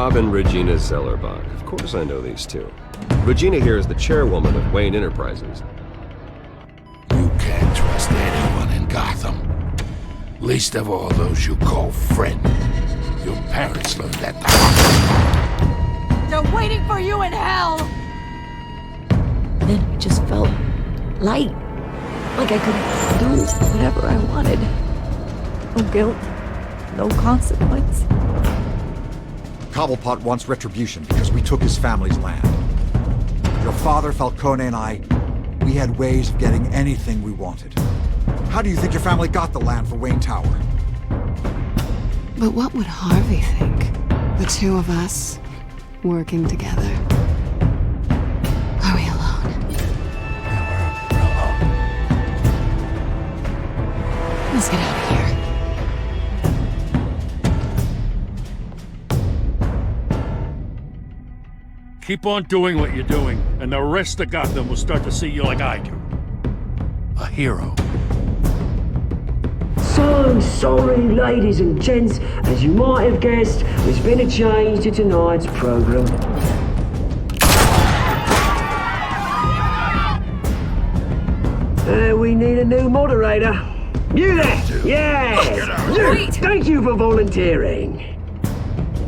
Rob and Regina Zellerbach. Of course I know these two. Regina here is the chairwoman of Wayne Enterprises. You can't trust anyone in Gotham. Least of all those you call friend. Your parents learned that the hard way. They're waiting for you in hell! Then it just felt light. Like I could do whatever I wanted. No guilt, no consequence. Cobblepot wants retribution because we took his family's land. Your father, Falcone, and I, we had ways of getting anything we wanted. How do you think your family got the land for Wayne Tower? But what would Harvey think? The two of us working together. Are we alone? Let's get out of here. Keep on doing what you're doing, and the rest of Gotham will start to see you like I do. A hero. So sorry, ladies and gents. As you might have guessed, there's been a change to tonight's program. We need a new moderator. You there! Yes! You! Thank you for volunteering.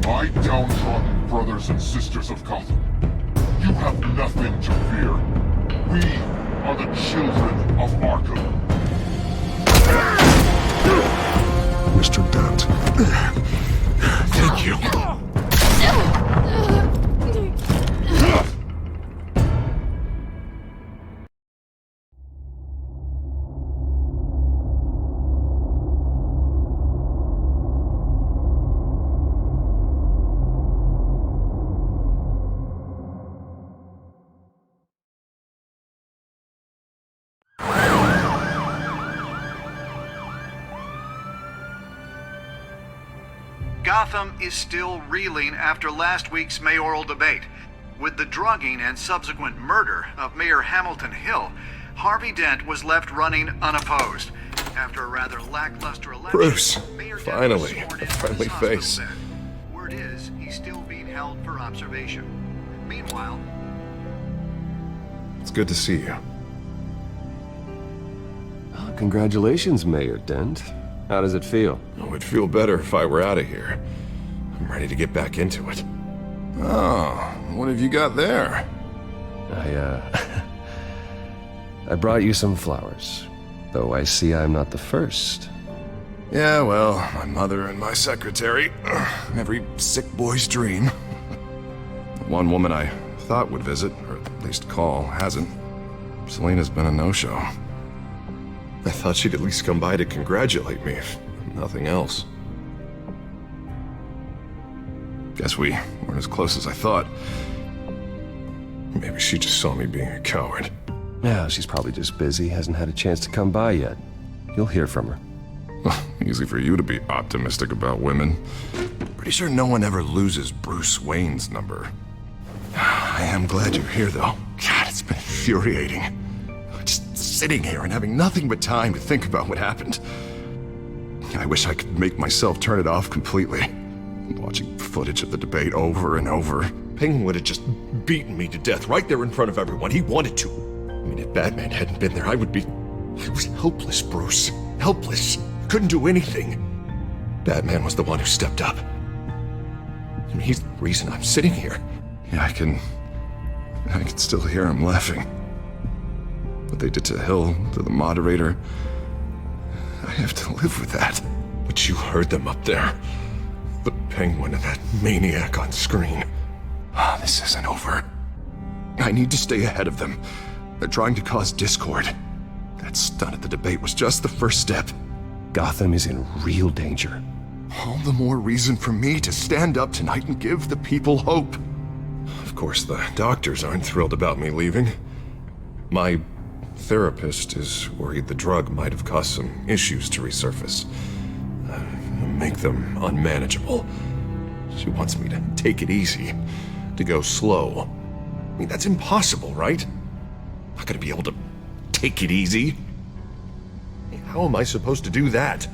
My downtrodden brothers and sisters of Gotham, you have nothing to fear. We are the children of Arkham. Mr. Dent. Thank you. Gotham is still reeling after last week's mayoral debate. With the drugging and subsequent murder of Mayor Hamilton Hill, Harvey Dent was left running unopposed. After a rather lackluster election, Bruce, Mayor Dent finally, was sworn a in friendly to his hospital face. bed. Word is, he's still being held for observation. Meanwhile, It's good to see you. Oh, congratulations, Mayor Dent. How does it feel? Oh, it'd feel better if I were out of here. I'm ready to get back into it. Oh, what have you got there? I brought you some flowers. Though I see I'm not the first. Yeah, well, my mother and my secretary. Every sick boy's dream. One woman I thought would visit, or at least call, hasn't. Selena's been a no-show. I thought she'd at least come by to congratulate me, if nothing else. Guess we weren't as close as I thought. Maybe she just saw me being a coward. Yeah, she's probably just busy, hasn't had a chance to come by yet. You'll hear from her. Easy for you to be optimistic about women. Pretty sure no one ever loses Bruce Wayne's number. I am glad you're here, though. God, it's been infuriating. Just sitting here and having nothing but time to think about what happened. I wish I could make myself turn it off completely. Watching footage of the debate over and over. Penguin would have just beaten me to death right there in front of everyone. He wanted to. I mean, if Batman hadn't been there, I was helpless, Bruce. Helpless. Couldn't do anything. Batman was the one who stepped up. I mean, he's the reason I'm sitting here. Yeah, I can still hear him laughing. What they did to Hill, to the moderator, I have to live with that. But you heard them up there. The Penguin and that maniac on screen. This isn't over. I need to stay ahead of them. They're trying to cause discord. That stunt at the debate was just the first step. Gotham is in real danger. All the more reason for me to stand up tonight and give the people hope. Of course, the doctors aren't thrilled about me leaving. My therapist is worried the drug might have caused some issues to resurface. Make them unmanageable. She wants me to take it easy, to go slow. I mean, that's impossible, right? I'm not gonna be able to take it easy. How am I supposed to do that?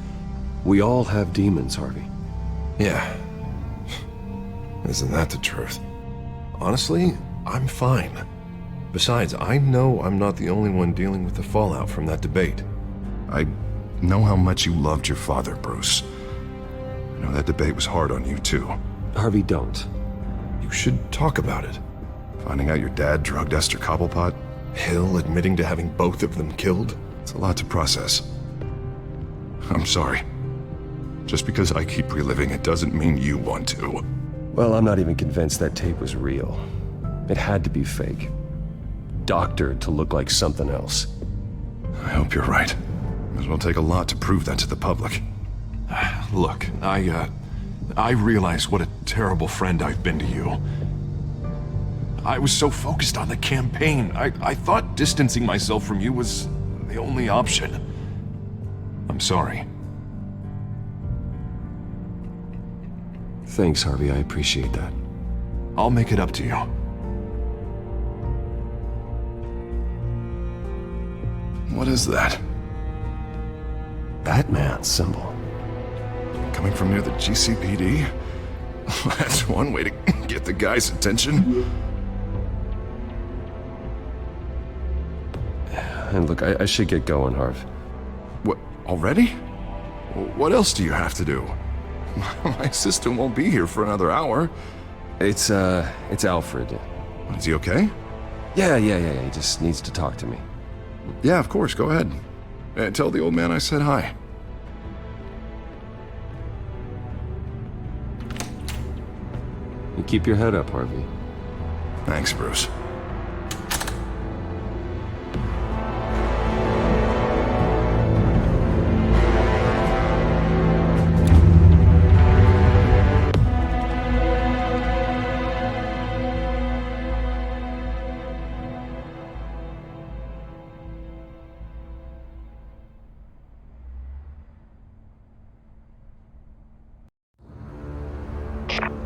We all have demons, Harvey. Yeah. Isn't that the truth? Honestly, I'm fine. Besides, I know I'm not the only one dealing with the fallout from that debate. I know how much you loved your father, Bruce. I know that debate was hard on you, too. Harvey, don't. You should talk about it. Finding out your dad drugged Esther Cobblepot, Hill admitting to having both of them killed. It's a lot to process. I'm sorry. Just because I keep reliving it doesn't mean you want to. Well, I'm not even convinced that tape was real. It had to be fake. Doctored to look like something else. I hope you're right. It will take a lot to prove that to the public. Look, I realize what a terrible friend I've been to you. I was so focused on the campaign. I thought distancing myself from you was the only option. I'm sorry. Thanks, Harvey. I appreciate that. I'll make it up to you. What is that? Batman symbol. Coming from near the GCPD? That's one way to get the guy's attention. And look, I should get going, Harv. What, already? What else do you have to do? My assistant won't be here for another hour. It's Alfred. Is he okay? Yeah. He just needs to talk to me. Yeah, of course, go ahead. Tell the old man I said hi. You keep your head up, Harvey. Thanks, Bruce.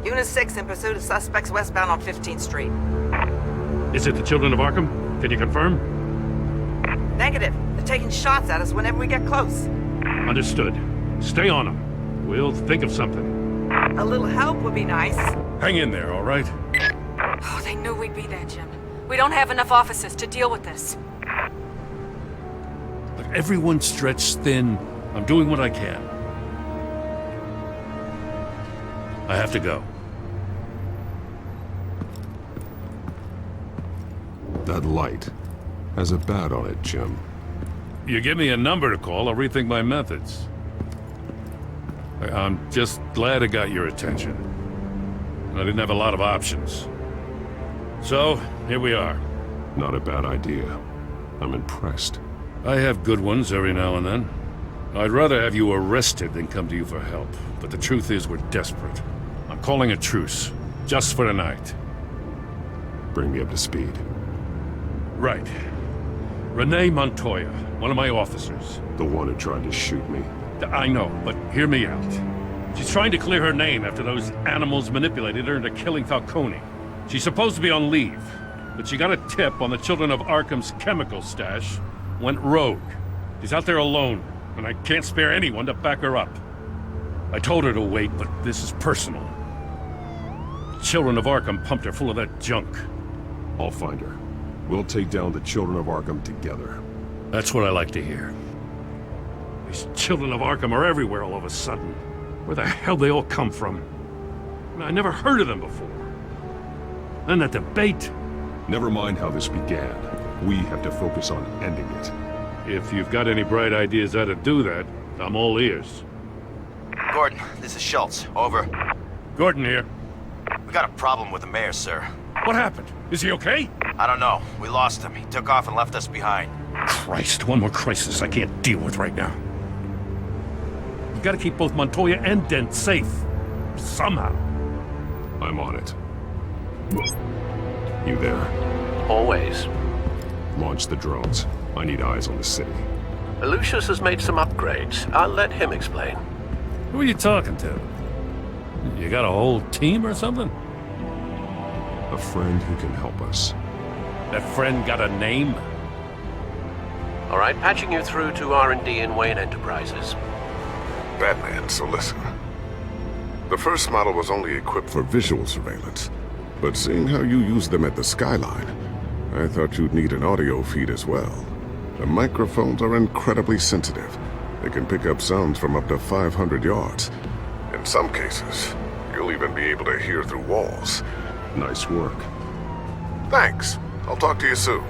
Unit 6 in pursuit of suspects westbound on 15th Street. Is it the Children of Arkham? Can you confirm? Negative. They're taking shots at us whenever we get close. Understood. Stay on them. We'll think of something. A little help would be nice. Hang in there, all right? Oh, they knew we'd be there, Jim. We don't have enough officers to deal with this. Look, everyone's stretched thin. I'm doing what I can. I have to go. That light has a bat on it, Jim. You give me a number to call, I'll rethink my methods. I'm just glad I got your attention. I didn't have a lot of options. So, here we are. Not a bad idea. I'm impressed. I have good ones every now and then. I'd rather have you arrested than come to you for help. But the truth is we're desperate. I'm calling a truce. Just for tonight. Bring me up to speed. Right. Renee Montoya, one of my officers. The one who tried to shoot me. I know, but hear me out. She's trying to clear her name after those animals manipulated her into killing Falcone. She's supposed to be on leave, but she got a tip on the Children of Arkham's chemical stash, went rogue. She's out there alone, and I can't spare anyone to back her up. I told her to wait, but this is personal. The Children of Arkham pumped her full of that junk. I'll find her. We'll take down the Children of Arkham together. That's what I like to hear. These Children of Arkham are everywhere all of a sudden. Where the hell they all come from? I never heard of them before. Then that debate. Never mind how this began. We have to focus on ending it. If you've got any bright ideas how to do that, I'm all ears. Gordon, this is Schultz. Over. Gordon here. We got a problem with the mayor, sir. What happened? Is he okay? I don't know. We lost him. He took off and left us behind. Christ, one more crisis I can't deal with right now. You gotta keep both Montoya and Dent safe. Somehow. I'm on it. You there? Always. Launch the drones. I need eyes on the city. Lucius has made some upgrades. I'll let him explain. Who are you talking to? You got a whole team or something? A friend who can help us. That friend got a name? All right, patching you through to R&D in Wayne Enterprises. Batman, so listen. The first model was only equipped for visual surveillance, but seeing how you use them at the skyline, I thought you'd need an audio feed as well. The microphones are incredibly sensitive. They can pick up sounds from up to 500 yards. In some cases, you'll even be able to hear through walls. Nice work. Thanks. I'll talk to you soon.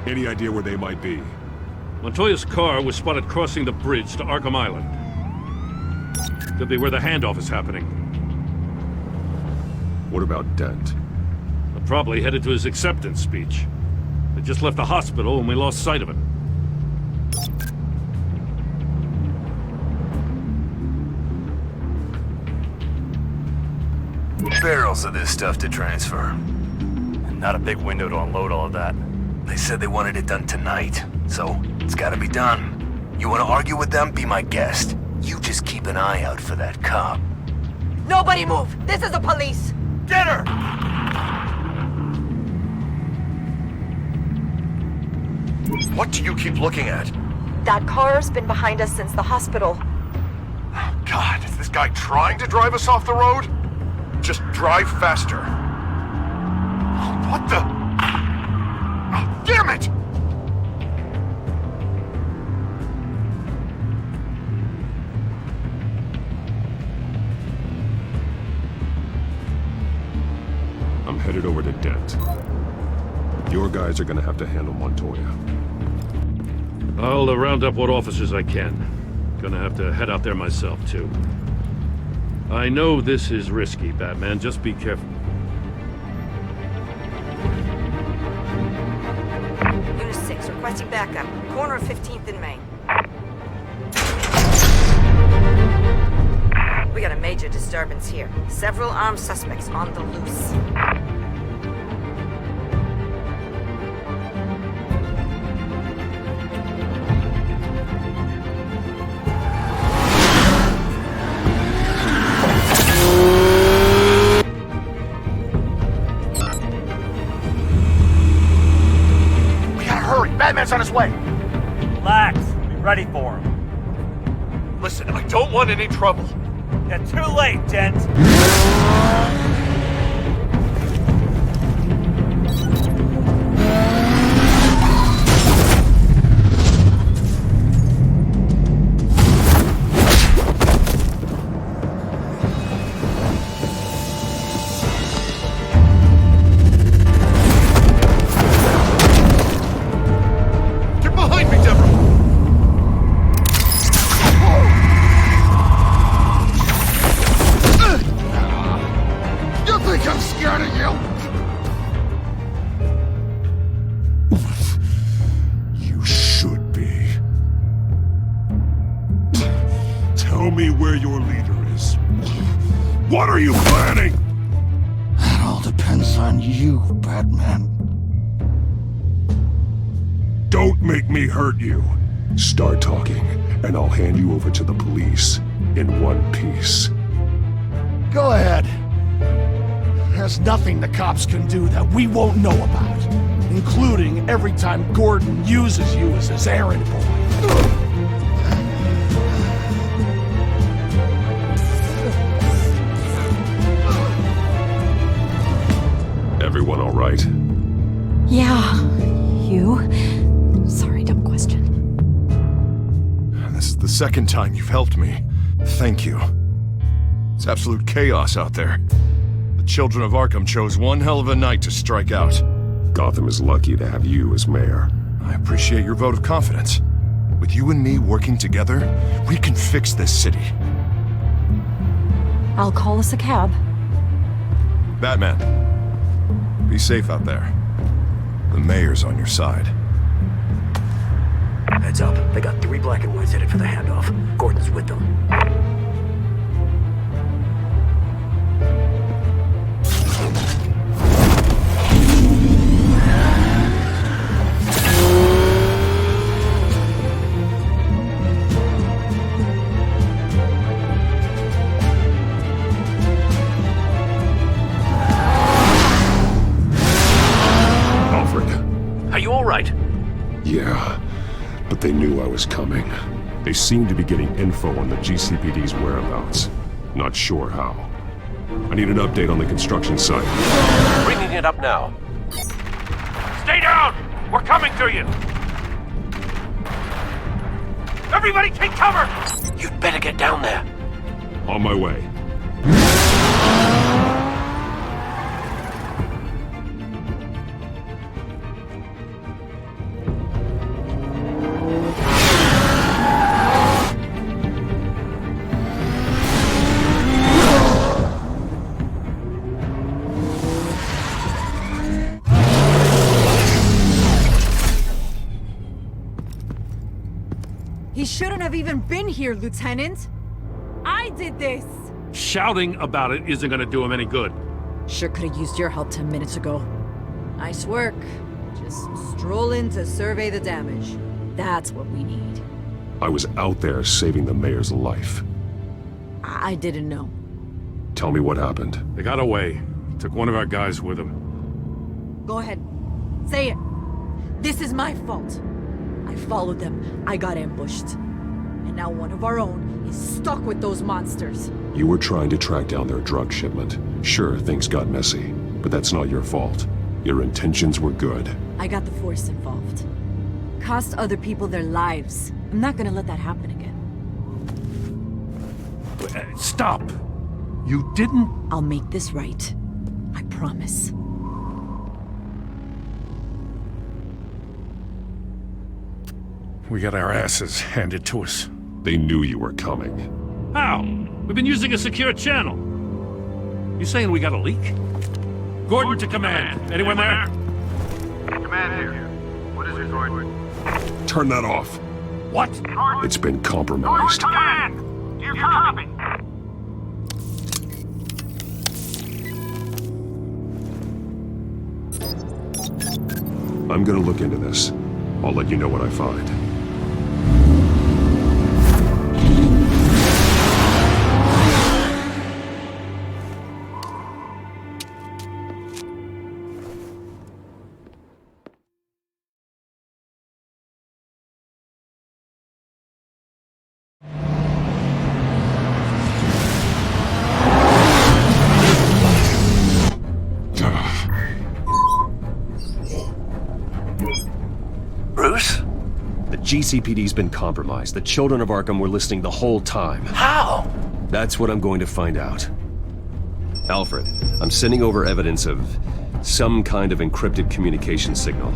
Any idea where they might be? Montoya's car was spotted crossing the bridge to Arkham Island. Could be where the handoff is happening. What about Dent? Probably headed to his acceptance speech. They just left the hospital and we lost sight of it. Barrels of this stuff to transfer. And not a big window to unload all of that. They said they wanted it done tonight, so it's gotta be done. You wanna argue with them? Be my guest. You just keep an eye out for that cop. Nobody move! This is the police! Get her! What do you keep looking at? That car's been behind us since the hospital. God, is this guy trying to drive us off the road? Just drive faster. What the? Oh, damn it! I'm headed over to Dent. Your guys are gonna have to handle Montoya. I'll round up what officers I can. Gonna have to head out there myself, too. I know this is risky, Batman. Just be careful. Unit 6, requesting backup. Corner of 15th and Main. We got a major disturbance here. Several armed suspects on the loose. Batman's on his way! Relax. Be ready for him. Listen, I don't want any trouble. Yeah, too late, Dent. Tell me where your leader is. What are you planning? That all depends on you, Batman. Don't make me hurt you. Start talking, and I'll hand you over to the police in one piece. Go ahead. There's nothing the cops can do that we won't know about, including every time Gordon uses you as his errand boy. Everyone all right? Yeah. You? Sorry, dumb question. This is the second time you've helped me. Thank you. It's absolute chaos out there. The children of Arkham chose one hell of a night to strike out. Gotham is lucky to have you as mayor. I appreciate your vote of confidence. With you and me working together, we can fix this city. I'll call us a cab. Batman, be safe out there. The mayor's on your side. Heads up. They got 3 black and whites headed for the handoff. Gordon's with them. Are you all right? Yeah, but they knew I was coming. They seem to be getting info on the GCPD's whereabouts. Not sure how. I need an update on the construction site. Bringing it up now. Stay down! We're coming to you! Everybody take cover! You'd better get down there. On my way. He shouldn't have even been here, Lieutenant. I did this. Shouting about it isn't gonna do him any good. Sure could have used your help 10 minutes ago. Nice work. Just stroll in to survey the damage. That's what we need. I was out there saving the mayor's life. I didn't know. Tell me what happened. They got away. Took one of our guys with them. Go ahead. Say it. This is my fault. I followed them. I got ambushed. And now one of our own is stuck with those monsters. You were trying to track down their drug shipment. Sure, things got messy, but that's not your fault. Your intentions were good. I got the Force involved. Cost other people their lives. I'm not gonna let that happen again. Stop! You didn't... I'll make this right. I promise. We got our asses handed to us. They knew you were coming. How? We've been using a secure channel. You saying we got a leak? Gordon to command. Anyone there? Command here. What is it, Gordon? Turn that off. What? It's been compromised. Command! You copy? I'm gonna look into this. I'll let you know what I find. Bruce? The GCPD's been compromised. The children of Arkham were listening the whole time. How? That's what I'm going to find out. Alfred, I'm sending over evidence of some kind of encrypted communication signal.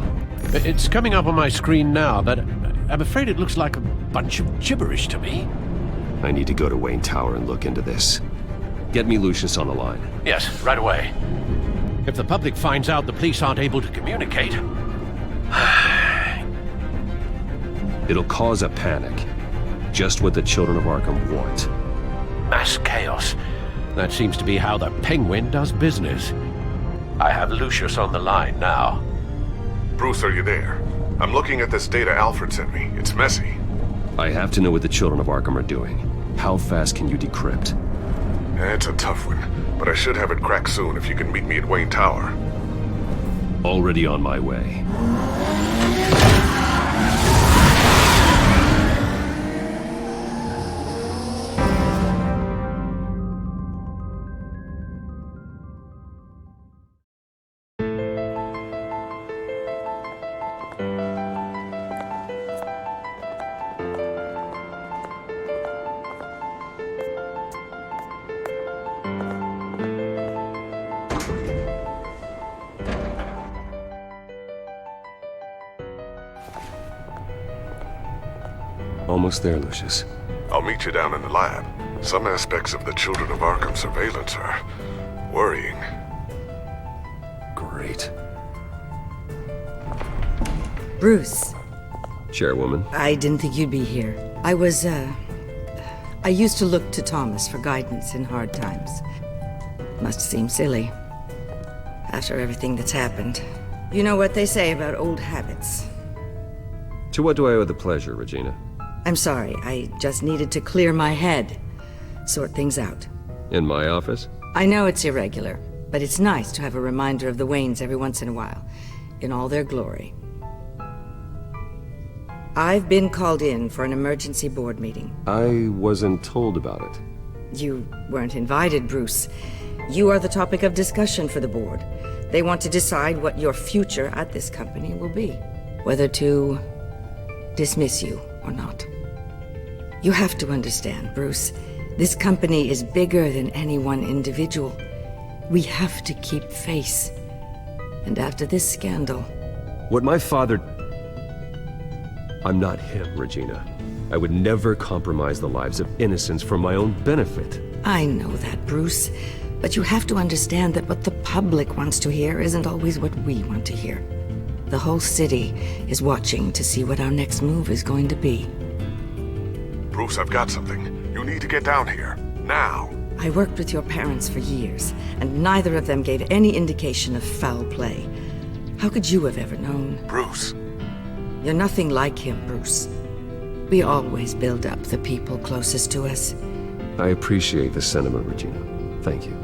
It's coming up on my screen now, but I'm afraid it looks like a bunch of gibberish to me. I need to go to Wayne Tower and look into this. Get me Lucius on the line. Yes, right away. If the public finds out the police aren't able to communicate... It'll cause a panic. Just what the children of Arkham want. Mass chaos. That seems to be how the Penguin does business. I have Lucius on the line now. Bruce, are you there? I'm looking at this data Alfred sent me. It's messy. I have to know what the children of Arkham are doing. How fast can you decrypt? It's a tough one, but I should have it cracked soon if you can meet me at Wayne Tower. Already on my way. Almost there, Lucius. I'll meet you down in the lab. Some aspects of the Children of Arkham surveillance are worrying. Great. Bruce. Chairwoman. I didn't think you'd be here. I used to look to Thomas for guidance in hard times. Must seem silly. After everything that's happened. You know what they say about old habits. To what do I owe the pleasure, Regina? I'm sorry, I just needed to clear my head. Sort things out. In my office? I know it's irregular, but it's nice to have a reminder of the Waynes every once in a while, in all their glory. I've been called in for an emergency board meeting. I wasn't told about it. You weren't invited, Bruce. You are the topic of discussion for the board. They want to decide what your future at this company will be. Whether to dismiss you or not. You have to understand, Bruce. This company is bigger than any one individual. We have to keep face. And after this scandal... What my father... I'm not him, Regina. I would never compromise the lives of innocents for my own benefit. I know that, Bruce. But you have to understand that what the public wants to hear isn't always what we want to hear. The whole city is watching to see what our next move is going to be. Bruce, I've got something. You need to get down here. Now. I worked with your parents for years, and neither of them gave any indication of foul play. How could you have ever known? Bruce. You're nothing like him, Bruce. We always build up the people closest to us. I appreciate the sentiment, Regina. Thank you.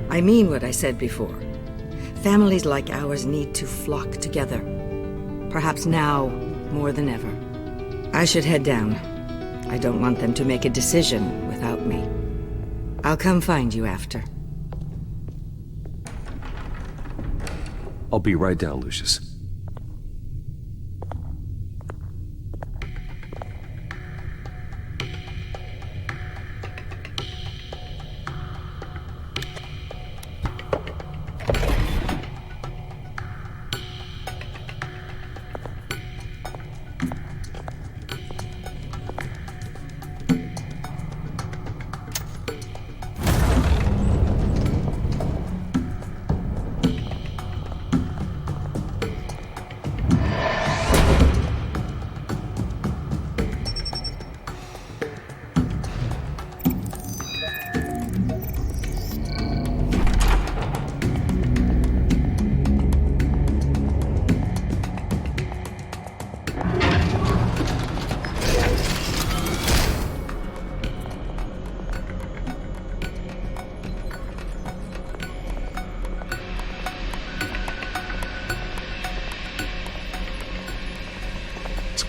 I mean what I said before. Families like ours need to flock together. Perhaps now more than ever. I should head down. I don't want them to make a decision without me. I'll come find you after. I'll be right down, Lucius.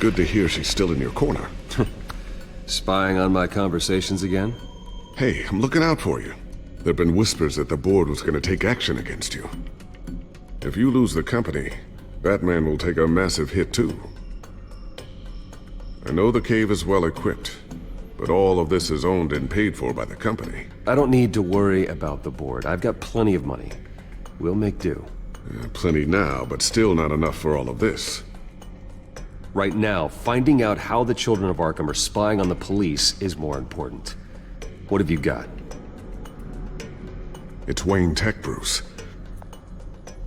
Good to hear she's still in your corner. Spying on my conversations again? Hey, I'm looking out for you. There've been whispers that the board was going to take action against you. If you lose the company, Batman will take a massive hit too. I know the cave is well equipped, but all of this is owned and paid for by the company. I don't need to worry about the board. I've got plenty of money. We'll make do. Plenty now, but still not enough for all of this. Right now, finding out how the children of Arkham are spying on the police is more important. What have you got? It's Wayne Tech, Bruce.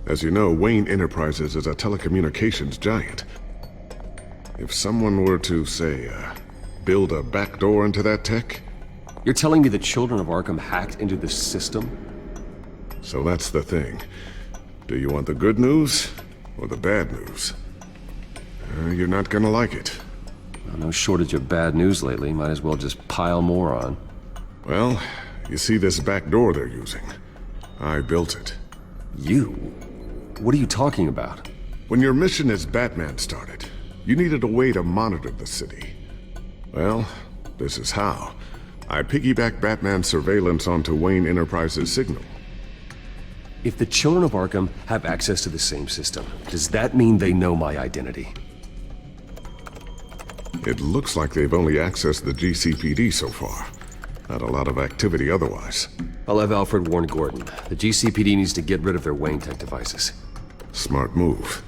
As you know, Wayne Enterprises is a telecommunications giant. If someone were to, say, build a backdoor into that tech... You're telling me the children of Arkham hacked into the system? So that's the thing. Do you want the good news or the bad news? You're not gonna like it. Well, no shortage of bad news lately. Might as well just pile more on. Well, you see this back door they're using? I built it. You? What are you talking about? When your mission as Batman started, you needed a way to monitor the city. Well, this is how. I piggybacked Batman's surveillance onto Wayne Enterprises' signal. If the children of Arkham have access to the same system, does that mean they know my identity? It looks like they've only accessed the GCPD so far. Not a lot of activity otherwise. I'll have Alfred warn Gordon. The GCPD needs to get rid of their Wayne Tech devices. Smart move.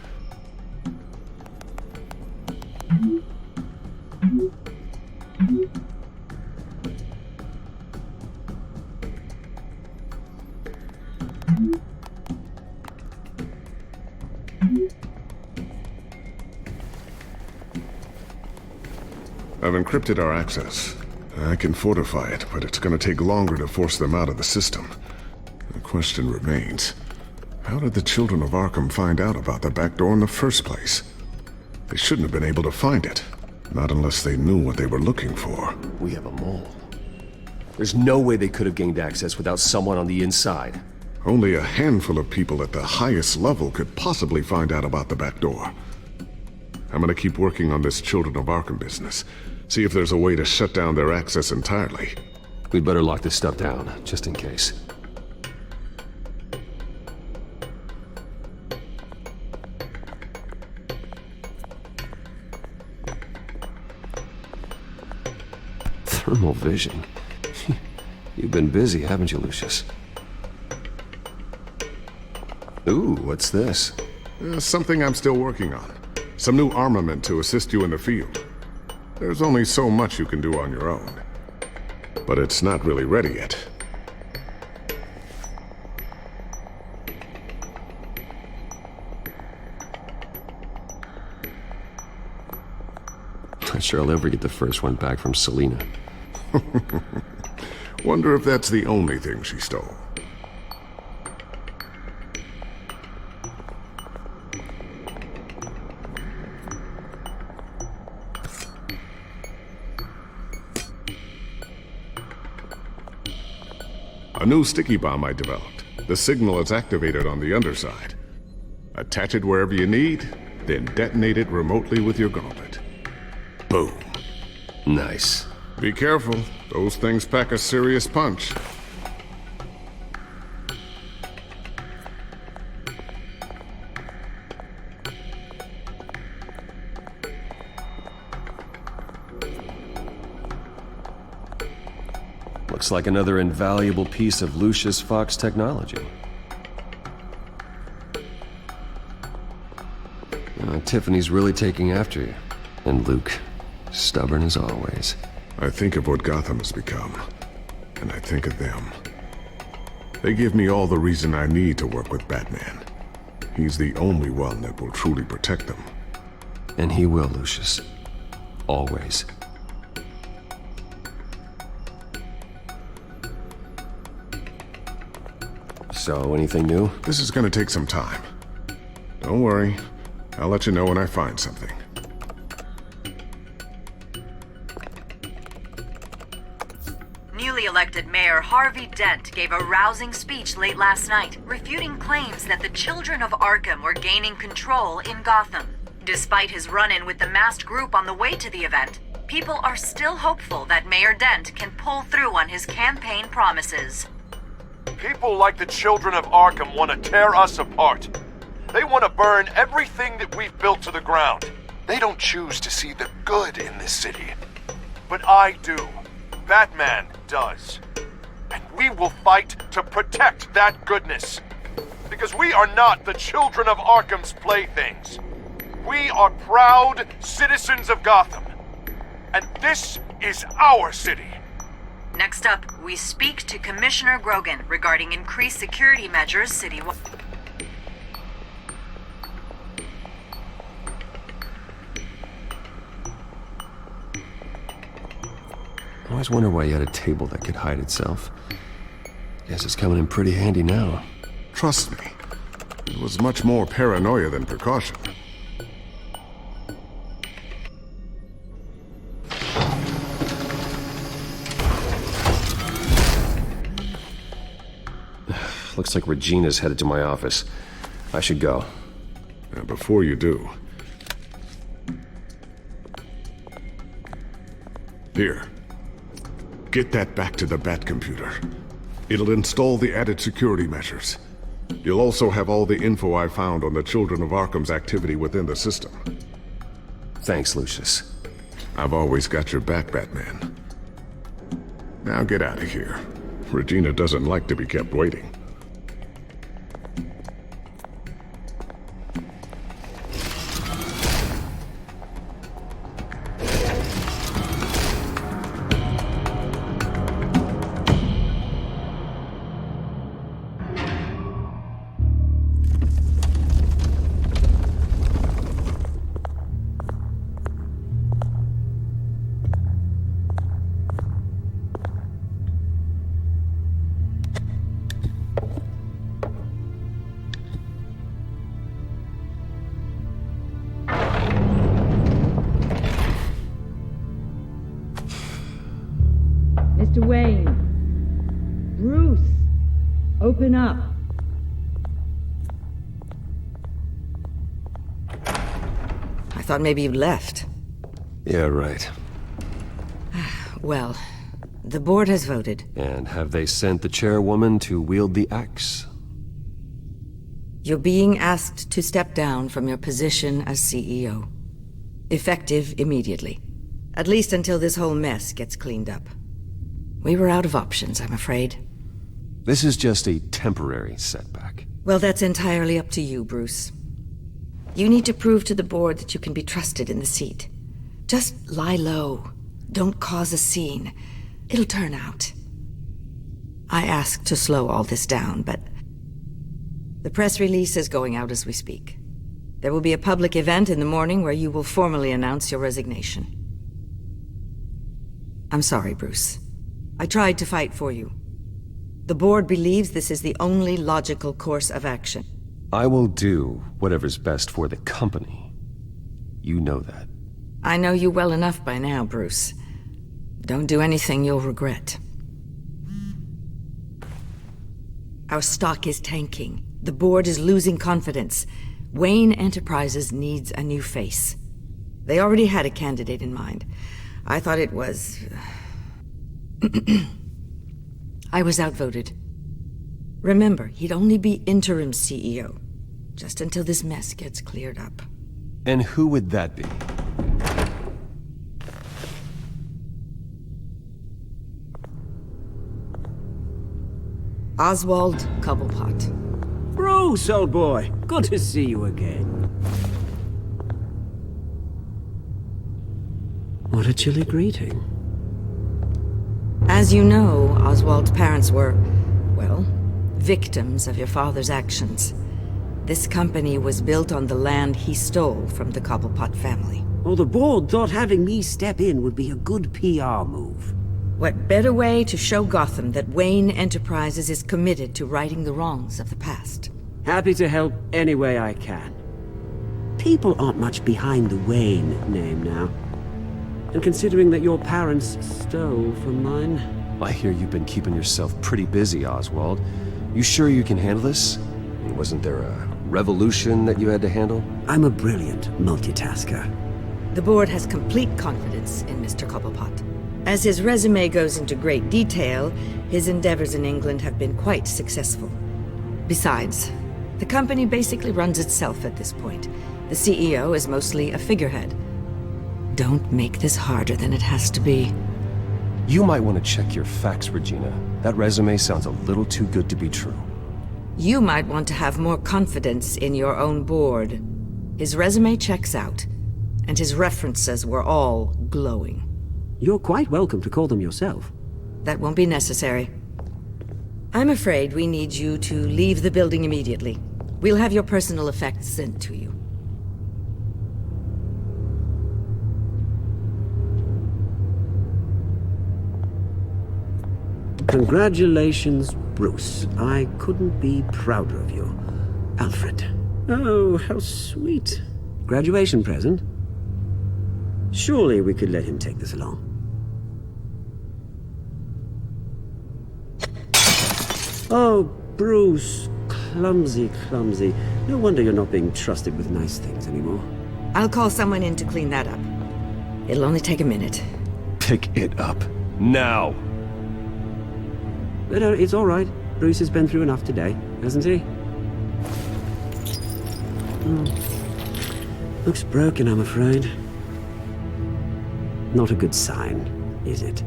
I've encrypted our access. I can fortify it, but it's gonna take longer to force them out of the system. The question remains, how did the children of Arkham find out about the back door in the first place? They shouldn't have been able to find it. Not unless they knew what they were looking for. We have a mole. There's no way they could have gained access without someone on the inside. Only a handful of people at the highest level could possibly find out about the back door. I'm gonna keep working on this Children of Arkham business. See if there's a way to shut down their access entirely. We'd better lock this stuff down, just in case. Thermal vision. You've been busy, haven't you, Lucius? Ooh, what's this? Something I'm still working on. Some new armament to assist you in the field. There's only so much you can do on your own. But it's not really ready yet. Not sure I'll ever get the first one back from Selina. Wonder if that's the only thing she stole. A new sticky bomb I developed. The signal is activated on the underside. Attach it wherever you need, then detonate it remotely with your gauntlet. Boom. Nice. Be careful. Those things pack a serious punch. Looks like another invaluable piece of Lucius Fox technology. Tiffany's really taking after you. And Luke, stubborn as always. I think of what Gotham has become, and I think of them. They give me all the reason I need to work with Batman. He's the only one that will truly protect them. And he will, Lucius. Always. So, anything new? This is gonna take some time. Don't worry. I'll let you know when I find something. Newly elected Mayor Harvey Dent gave a rousing speech late last night, refuting claims that the Children of Arkham were gaining control in Gotham. Despite his run-in with the masked group on the way to the event, people are still hopeful that Mayor Dent can pull through on his campaign promises. People like the Children of Arkham want to tear us apart. They want to burn everything that we've built to the ground. They don't choose to see the good in this city. But I do. Batman does. And we will fight to protect that goodness. Because we are not the Children of Arkham's playthings. We are proud citizens of Gotham. And this is our city. Next up, we speak to Commissioner Grogan regarding increased security measures citywide. I always wonder why you had a table that could hide itself. Guess it's coming in pretty handy now. Trust me, it was much more paranoia than precaution. Looks like Regina's headed to my office. I should go. Now, before you do... Here. Get that back to the Bat computer. It'll install the added security measures. You'll also have all the info I found on the Children of Arkham's activity within the system. Thanks, Lucius. I've always got your back, Batman. Now get out of here. Regina doesn't like to be kept waiting. Mr. Wayne. Bruce. Open up. I thought maybe you left. Yeah, right. Well, the board has voted. And have they sent the chairwoman to wield the axe? You're being asked to step down from your position as CEO. Effective immediately. At least until this whole mess gets cleaned up. We were out of options, I'm afraid. This is just a temporary setback. Well, that's entirely up to you, Bruce. You need to prove to the board that you can be trusted in the seat. Just lie low. Don't cause a scene. It'll turn out. I asked to slow all this down, but the press release is going out as we speak. There will be a public event in the morning where you will formally announce your resignation. I'm sorry, Bruce. I tried to fight for you. The board believes this is the only logical course of action. I will do whatever's best for the company. You know that. I know you well enough by now, Bruce. Don't do anything you'll regret. Our stock is tanking. The board is losing confidence. Wayne Enterprises needs a new face. They already had a candidate in mind. I thought it was... I was outvoted. Remember, he'd only be interim CEO, just until this mess gets cleared up. And who would that be? Oswald Cobblepot. Bruce, old boy. Good to see you again. What a chilly greeting. As you know, Oswald's parents were, well, victims of your father's actions. This company was built on the land he stole from the Cobblepot family. Well, the board thought having me step in would be a good PR move. What better way to show Gotham that Wayne Enterprises is committed to righting the wrongs of the past? Happy to help any way I can. People aren't much behind the Wayne name now. And considering that your parents stole from mine... I hear you've been keeping yourself pretty busy, Oswald. You sure you can handle this? Wasn't there a revolution that you had to handle? I'm a brilliant multitasker. The board has complete confidence in Mr. Cobblepot. As his resume goes into great detail, his endeavors in England have been quite successful. Besides, the company basically runs itself at this point. The CEO is mostly a figurehead. Don't make this harder than it has to be. You might want to check your facts, Regina. That resume sounds a little too good to be true. You might want to have more confidence in your own board. His resume checks out, and his references were all glowing. You're quite welcome to call them yourself. That won't be necessary. I'm afraid we need you to leave the building immediately. We'll have your personal effects sent to you. Congratulations, Bruce. I couldn't be prouder of you. Alfred. Oh, how sweet. Graduation present? Surely we could let him take this along. Oh, Bruce. Clumsy, clumsy. No wonder you're not being trusted with nice things anymore. I'll call someone in to clean that up. It'll only take a minute. Pick it up. Now! But it's all right. Bruce has been through enough today, hasn't he? Looks broken, I'm afraid. Not a good sign, is it?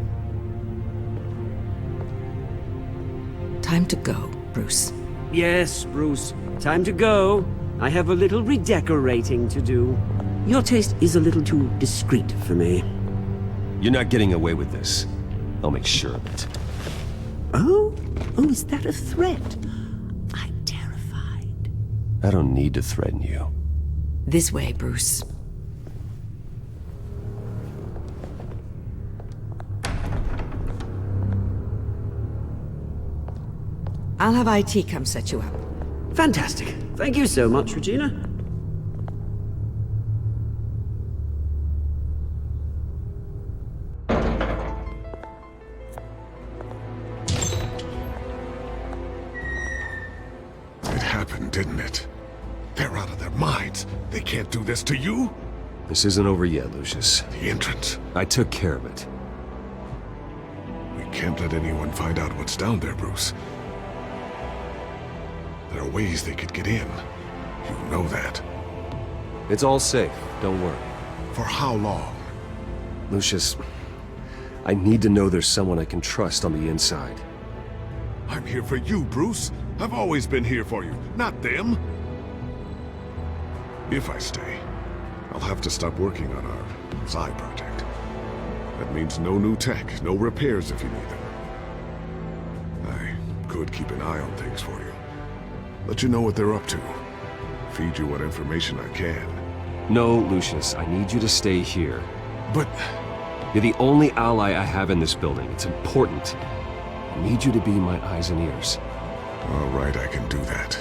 Time to go, Bruce. Yes, Bruce. Time to go. I have a little redecorating to do. Your taste is a little too discreet for me. You're not getting away with this. I'll make sure of it. Oh? Oh, is that a threat? I'm terrified. I don't need to threaten you. This way, Bruce. I'll have IT come set you up. Fantastic. Thank you so much, Regina. It happened, didn't it? They're out of their minds. They can't do this to you. This isn't over yet, Lucius. The entrance. I took care of it. We can't let anyone find out what's down there, Bruce. There are ways they could get in. You know that. It's all safe, don't worry. For how long? Lucius, I need to know there's someone I can trust on the inside. I'm here for you, Bruce. I've always been here for you, not them. If I stay, I'll have to stop working on our side project. That means no new tech, no repairs if you need them. I could keep an eye on things for you. Let you know what they're up to. Feed you what information I can. No, Lucius, I need you to stay here. But... You're the only ally I have in this building. It's important. I need you to be my eyes and ears. All right, I can do that.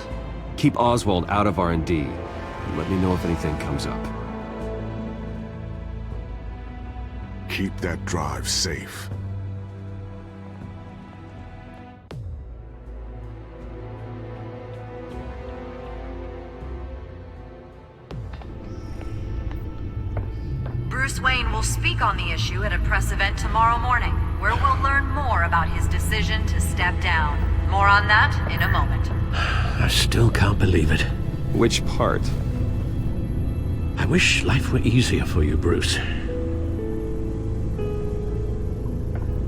Keep Oswald out of R&D. And let me know if anything comes up. Keep that drive safe. Bruce Wayne will speak on the issue at a press event tomorrow morning, where we'll learn more about his decision to step down. More on that in a moment. I still can't believe it. Which part? I wish life were easier for you, Bruce.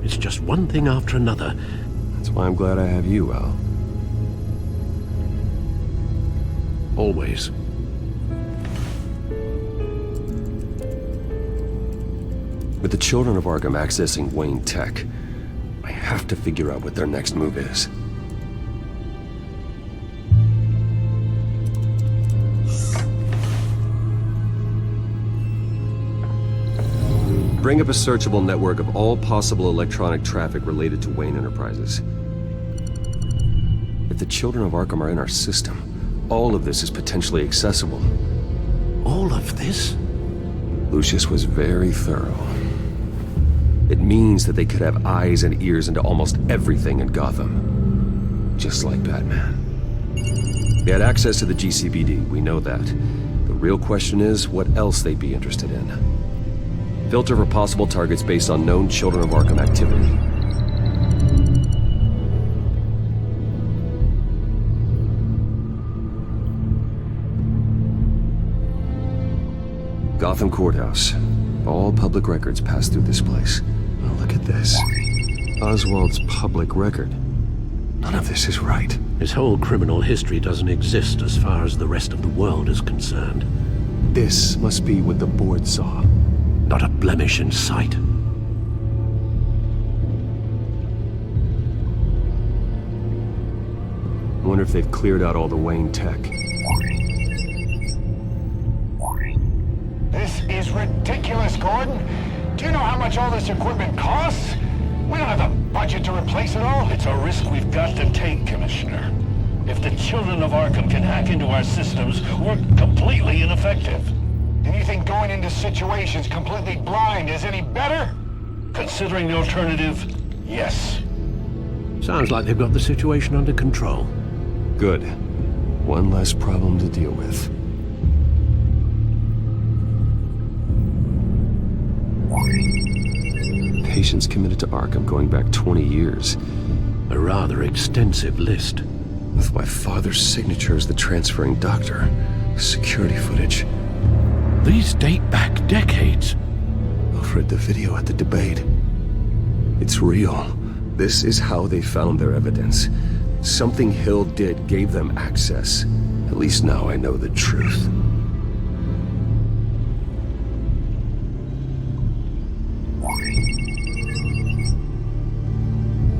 It's just one thing after another. That's why I'm glad I have you, Al. Always. With the children of Arkham accessing Wayne Tech, I have to figure out what their next move is. Bring up a searchable network of all possible electronic traffic related to Wayne Enterprises. If the children of Arkham are in our system, all of this is potentially accessible. All of this? Lucius was very thorough. It means that they could have eyes and ears into almost everything in Gotham. Just like Batman. They had access to the GCPD, we know that. The real question is, what else they'd be interested in. Filter for possible targets based on known Children of Arkham activity. Gotham Courthouse. All public records pass through this place. Oh, look at this. Oswald's public record. None of this is right. His whole criminal history doesn't exist as far as the rest of the world is concerned. This must be what the board saw. Not a blemish in sight. I wonder if they've cleared out all the Wayne tech. This is ridiculous, Gordon. Do you know how much all this equipment costs? We don't have the budget to replace it all. It's a risk we've got to take, Commissioner. If the children of Arkham can hack into our systems, we're completely ineffective. And you think going into situations completely blind is any better? Considering the alternative, yes. Sounds like they've got the situation under control. Good. One less problem to deal with. Patients committed to Arkham going back 20 years. A rather extensive list. With my father's signature as the transferring doctor. Security footage. These date back decades. I've read the video at the debate. It's real. This is how they found their evidence. Something Hill did gave them access. At least now I know the truth.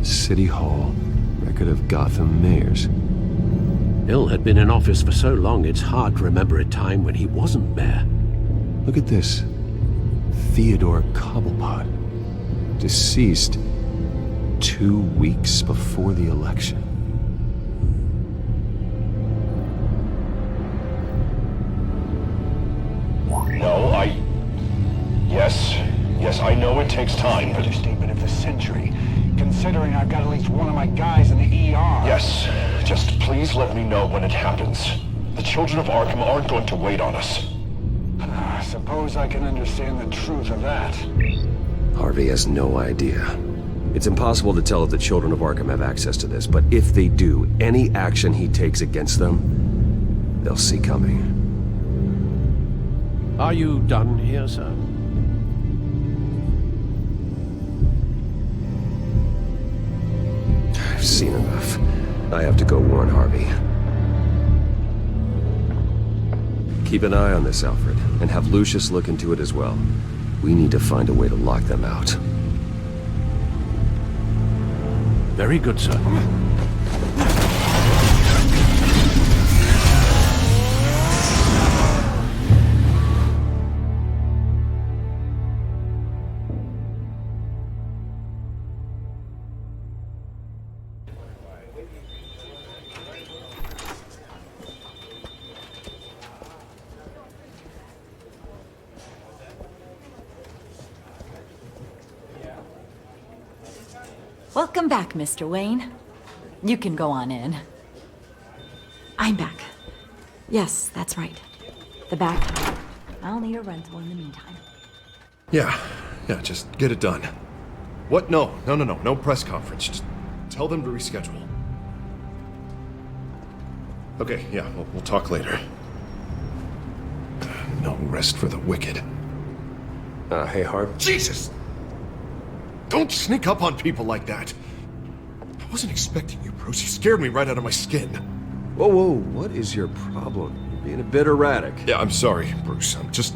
City Hall. Record of Gotham mayors. Hill had been in office for so long it's hard to remember a time when he wasn't mayor. Look at this. Theodore Cobblepot. Deceased 2 weeks before the election. No, Yes, I know it takes time, but... Understatement of the century. Considering I've got at least one of my guys in the ER. Yes, just please let me know when it happens. The children of Arkham aren't going to wait on us. suppose I can understand the truth of that. Harvey has no idea. It's impossible to tell if the children of Arkham have access to this, but if they do, any action he takes against them, they'll see coming. Are you done here, sir? I've seen enough. I have to go warn Harvey. Keep an eye on this, Alfred, and have Lucius look into it as well. We need to find a way to lock them out. Very good, sir. Welcome back, Mr. Wayne. You can go on in. I'm back. Yes, that's right. The back. I'll need a rental in the meantime. Yeah, just get it done. What? No press conference. Just tell them to reschedule. Okay, yeah, we'll talk later. No rest for the wicked. Hey, Harv. Jesus! Don't sneak up on people like that. I wasn't expecting you, Bruce. You scared me right out of my skin. Whoa, what is your problem? You're being a bit erratic. Yeah, I'm sorry, Bruce. I'm just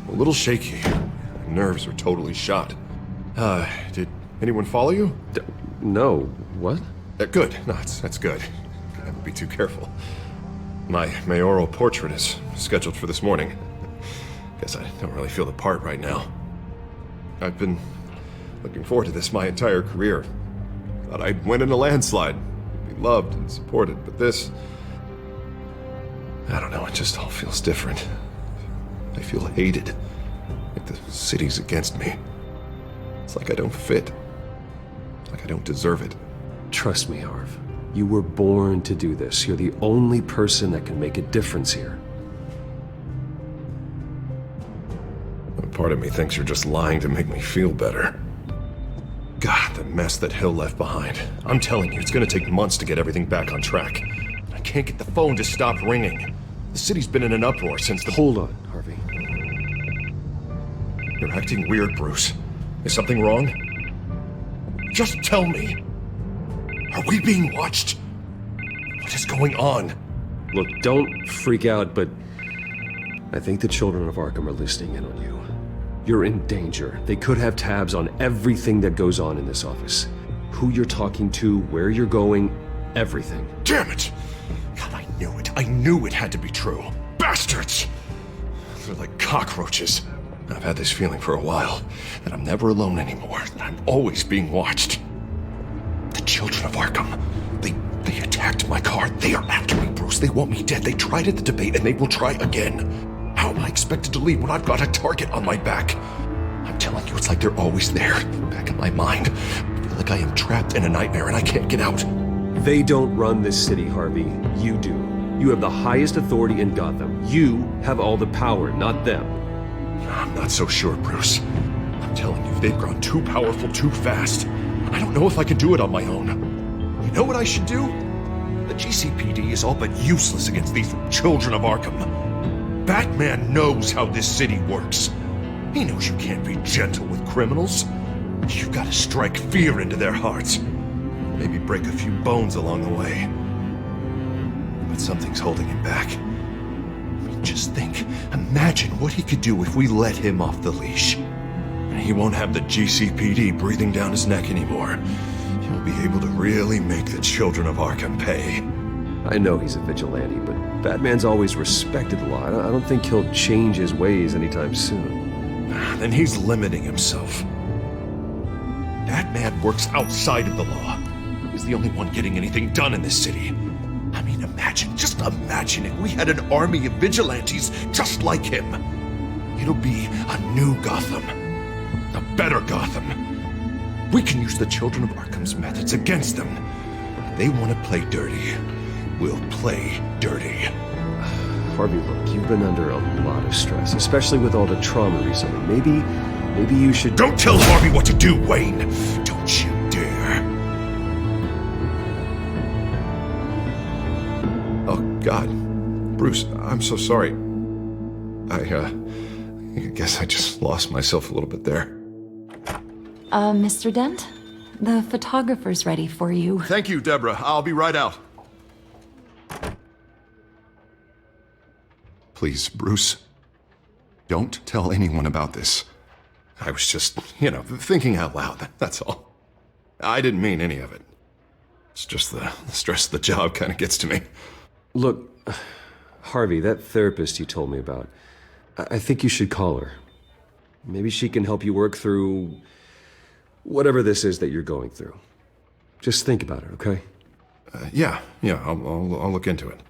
a little shaky. My nerves are totally shot. Did anyone follow you? No. What? Good. No, that's good. Could never be too careful. My mayoral portrait is scheduled for this morning. Guess I don't really feel the part right now. I've been looking forward to this my entire career. Thought I'd win in a landslide, be loved and supported, but this... I don't know, it just all feels different. I feel hated, like the city's against me. It's like I don't fit, like I don't deserve it. Trust me, Harv. You were born to do this. You're the only person that can make a difference here. A part of me thinks you're just lying to make me feel better. God, the mess that Hill left behind. I'm telling you, it's gonna take months to get everything back on track. I can't get the phone to stop ringing. The city's been in an uproar since the— Hold on, Harvey. You're acting weird, Bruce. Is something wrong? Just tell me. Are we being watched? What is going on? Look, don't freak out, but I think the children of Arkham are listening in on you. You're in danger. They could have tabs on everything that goes on in this office. Who you're talking to, where you're going, everything. Damn it! God, I knew it. I knew it had to be true. Bastards! They're like cockroaches. I've had this feeling for a while, that I'm never alone anymore, that I'm always being watched. The children of Arkham, they attacked my car. They are after me, Bruce. They want me dead. They tried at the debate, and they will try again. How am I expected to leave when I've got a target on my back? I'm telling you, it's like they're always there, back in my mind. I feel like I am trapped in a nightmare and I can't get out. They don't run this city, Harvey. You do. You have the highest authority in Gotham. You have all the power, not them. I'm not so sure, Bruce. I'm telling you, they've grown too powerful too fast. I don't know if I can do it on my own. You know what I should do? The GCPD is all but useless against these children of Arkham. Batman knows how this city works. He knows you can't be gentle with criminals. You've got to strike fear into their hearts. Maybe break a few bones along the way. But something's holding him back. I mean, just think. Imagine what he could do if we let him off the leash. He won't have the GCPD breathing down his neck anymore. He'll be able to really make the children of Arkham pay. I know he's a vigilante, but Batman's always respected the law. I don't think he'll change his ways anytime soon. Then he's limiting himself. Batman works outside of the law. He's the only one getting anything done in this city. I mean, just imagine if we had an army of vigilantes just like him. It'll be a new Gotham. A better Gotham. We can use the children of Arkham's methods against them. They want to play dirty. We'll play dirty. Harvey, look, you've been under a lot of stress, especially with all the trauma recently. Maybe you should... Don't tell Harvey what to do, Wayne! Don't you dare! Oh, God. Bruce, I'm so sorry. I guess I just lost myself a little bit there. Mr. Dent? The photographer's ready for you. Thank you, Deborah. I'll be right out. Please, Bruce, don't tell anyone about this. I was just, thinking out loud, that's all. I didn't mean any of it. It's just the stress of the job kind of gets to me. Look, Harvey, that therapist you told me about, I think you should call her. Maybe she can help you work through whatever this is that you're going through. Just think about it, okay? Yeah, I'll look into it.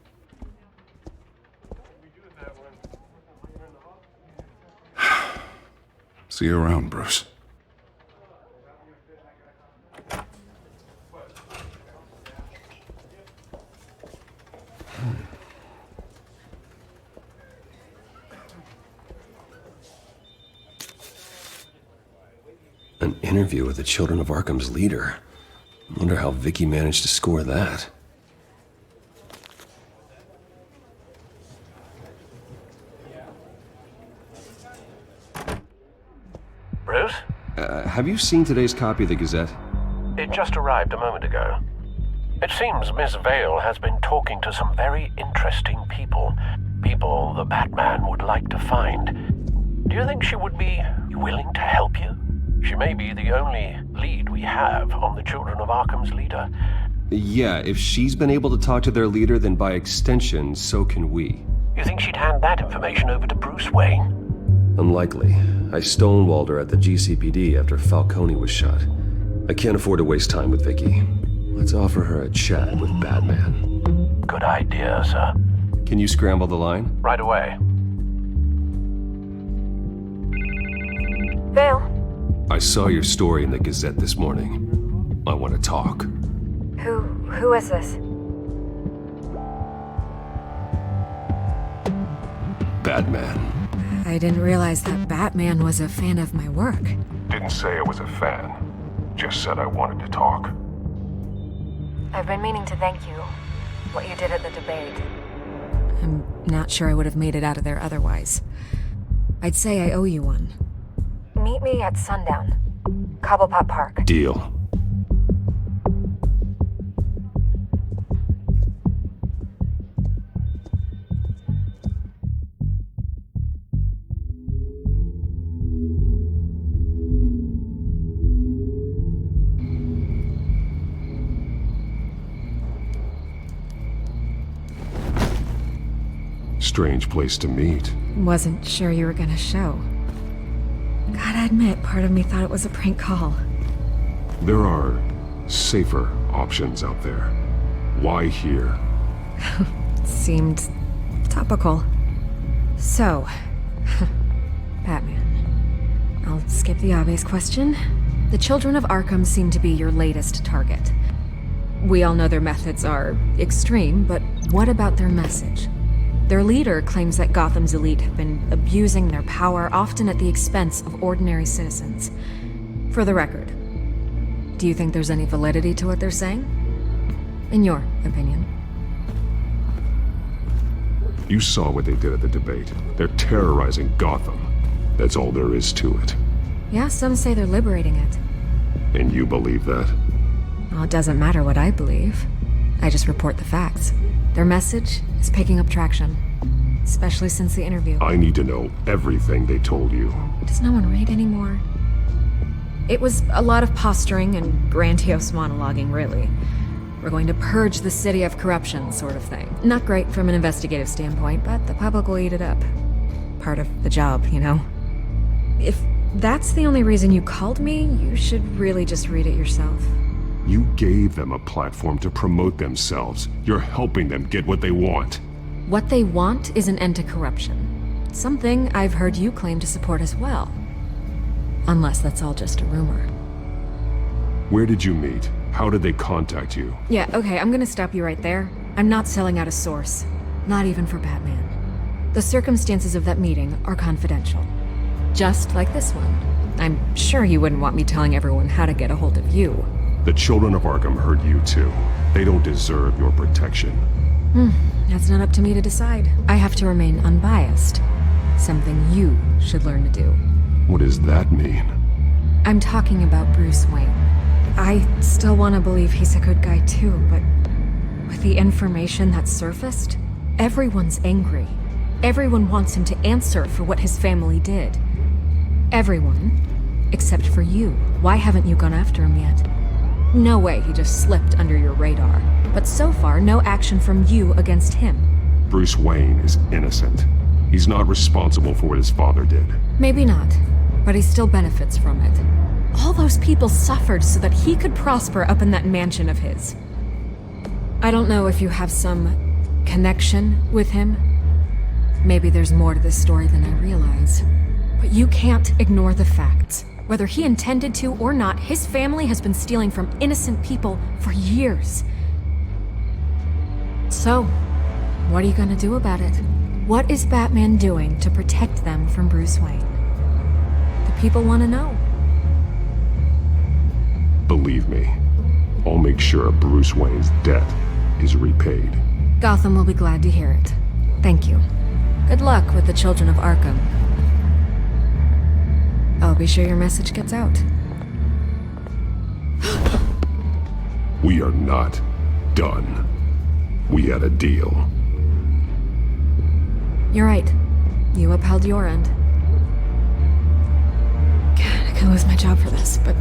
See you around, Bruce. An interview with the Children of Arkham's leader. Wonder how Vicky managed to score that. Bruce? Have you seen today's copy of the Gazette? It just arrived a moment ago. It seems Miss Vale has been talking to some very interesting people. People the Batman would like to find. Do you think she would be willing to help you? She may be the only lead we have on the Children of Arkham's leader. Yeah, if she's been able to talk to their leader, then by extension, so can we. You think she'd hand that information over to Bruce Wayne? Unlikely. I stonewalled her at the GCPD after Falcone was shot. I can't afford to waste time with Vicky. Let's offer her a chat with Batman. Good idea, sir. Can you scramble the line? Right away. Vale. I saw your story in the Gazette this morning. I want to talk. Who is this? Batman. I didn't realize that Batman was a fan of my work. Didn't say I was a fan. Just said I wanted to talk. I've been meaning to thank you. What you did at the debate. I'm not sure I would have made it out of there otherwise. I'd say I owe you one. Meet me at sundown. Cobblepot Park. Deal. Strange place to meet. Wasn't sure you were gonna show. Gotta admit, part of me thought it was a prank call. There are safer options out there. Why here? Seemed topical. So, Batman. I'll skip the obvious question. The Children of Arkham seem to be your latest target. We all know their methods are extreme, but what about their message? Their leader claims that Gotham's elite have been abusing their power, often at the expense of ordinary citizens. For the record, do you think there's any validity to what they're saying? In your opinion? You saw what they did at the debate. They're terrorizing Gotham. That's all there is to it. Yeah, some say they're liberating it. And you believe that? Well, it doesn't matter what I believe. I just report the facts. Their message is picking up traction, especially since the interview. I need to know everything they told you. Does no one read anymore? It was a lot of posturing and grandiose monologuing, really. We're going to purge the city of corruption, sort of thing. Not great from an investigative standpoint, but the public will eat it up. Part of the job, you know? If that's the only reason you called me, you should really just read it yourself. You gave them a platform to promote themselves. You're helping them get what they want. What they want is an end to corruption. Something I've heard you claim to support as well. Unless that's all just a rumor. Where did you meet? How did they contact you? Yeah, okay, I'm gonna stop you right there. I'm not selling out a source. Not even for Batman. The circumstances of that meeting are confidential. Just like this one. I'm sure you wouldn't want me telling everyone how to get a hold of you. The children of Arkham heard you too. They don't deserve your protection. That's not up to me to decide. I have to remain unbiased. Something you should learn to do. What does that mean? I'm talking about Bruce Wayne. I still want to believe he's a good guy too, but with the information that surfaced, everyone's angry. Everyone wants him to answer for what his family did. Everyone, except for you. Why haven't you gone after him yet? No way he just slipped under your radar. But so far, no action from you against him. Bruce Wayne is innocent. He's not responsible for what his father did. Maybe not, but he still benefits from it. All those people suffered so that he could prosper up in that mansion of his. I don't know if you have some connection with him. Maybe there's more to this story than I realize. But you can't ignore the facts. Whether he intended to or not, his family has been stealing from innocent people for years. So, what are you gonna do about it? What is Batman doing to protect them from Bruce Wayne? The people want to know. Believe me, I'll make sure Bruce Wayne's debt is repaid. Gotham will be glad to hear it. Thank you. Good luck with the children of Arkham. I'll be sure your message gets out. We are not done. We had a deal. You're right. You upheld your end. God, I could lose my job for this, but...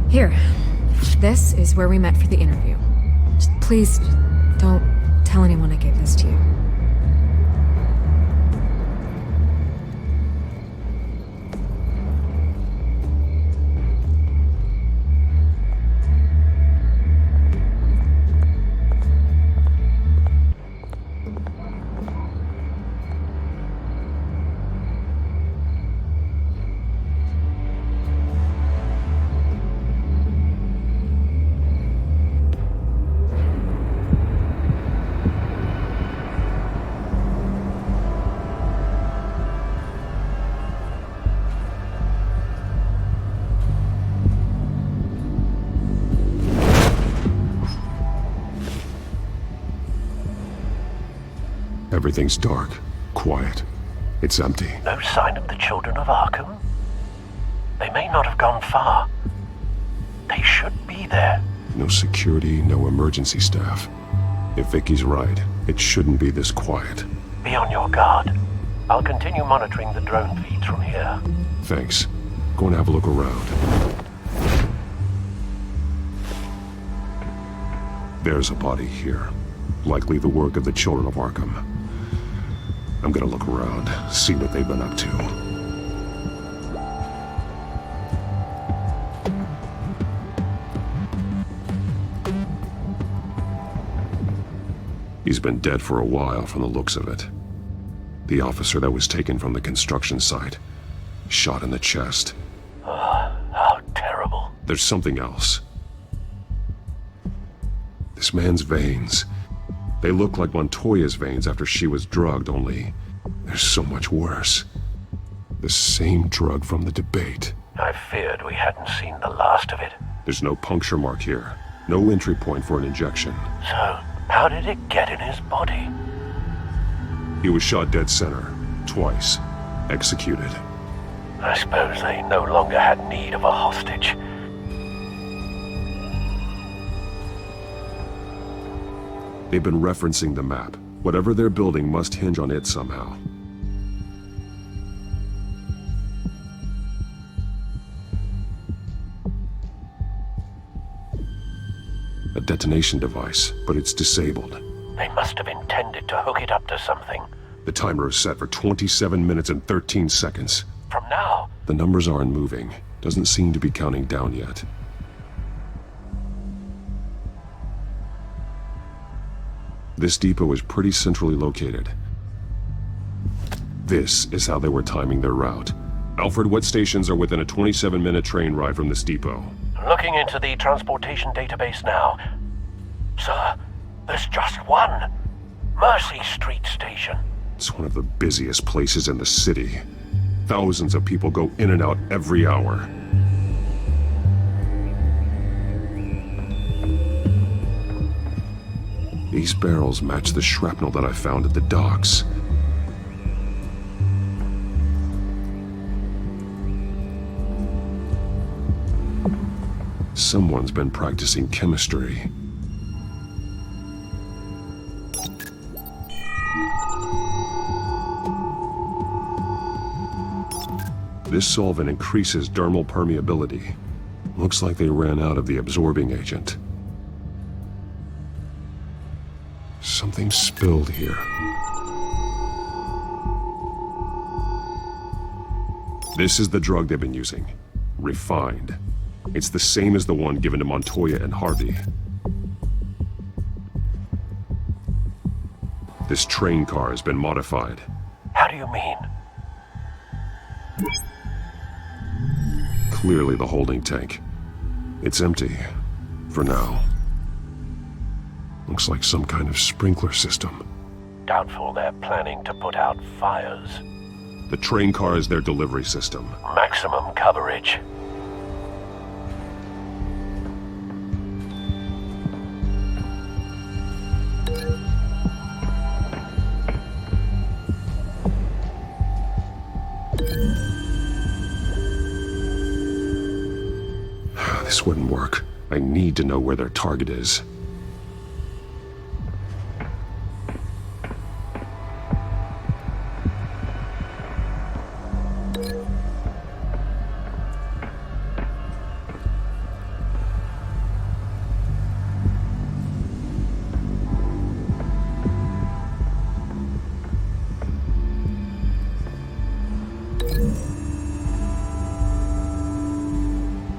Here. This is where we met for the interview. Just please, don't tell anyone I gave this to you. Everything's dark, quiet. It's empty. No sign of the children of Arkham? They may not have gone far. They should be there. No security, no emergency staff. If Vicky's right, it shouldn't be this quiet. Be on your guard. I'll continue monitoring the drone feeds from here. Thanks. Go and have a look around. There's a body here. Likely the work of the children of Arkham. I'm gonna look around, see what they've been up to. He's been dead for a while from the looks of it. The officer that was taken from the construction site. Shot in the chest. How terrible. There's something else. This man's veins. They look like Montoya's veins after she was drugged, only they're so much worse. The same drug from the debate. I feared we hadn't seen the last of it. There's no puncture mark here. No entry point for an injection. So, how did it get in his body? He was shot dead center. Twice. Executed. I suppose they no longer had need of a hostage. They've been referencing the map. Whatever they're building must hinge on it somehow. A detonation device, but it's disabled. They must have intended to hook it up to something. The timer is set for 27 minutes and 13 seconds. From now? The numbers aren't moving. Doesn't seem to be counting down yet. This depot is pretty centrally located. This is how they were timing their route. Alfred, what stations are within a 27-minute train ride from this depot? Looking into the transportation database now. Sir, there's just one. Mercy Street Station. It's one of the busiest places in the city. Thousands of people go in and out every hour. These barrels match the shrapnel that I found at the docks. Someone's been practicing chemistry. This solvent increases dermal permeability. Looks like they ran out of the absorbing agent. Something spilled here. This is the drug they've been using. Refined. It's the same as the one given to Montoya and Harvey. This train car has been modified. How do you mean? Clearly the holding tank. It's empty. For now. Looks like some kind of sprinkler system. Doubtful they're planning to put out fires. The train car is their delivery system. Maximum coverage. This wouldn't work. I need to know where their target is.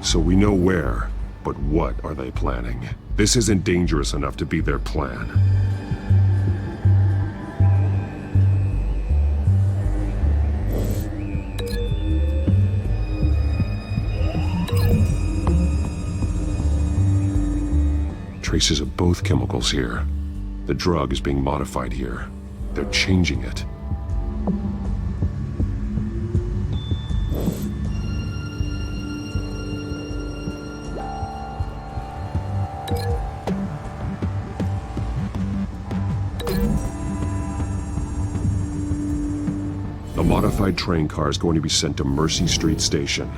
So we know where, but what are they planning? This isn't dangerous enough to be their plan. Traces of both chemicals here. The drug is being modified here. They're changing it. The modified train car is going to be sent to Mercy Street Station.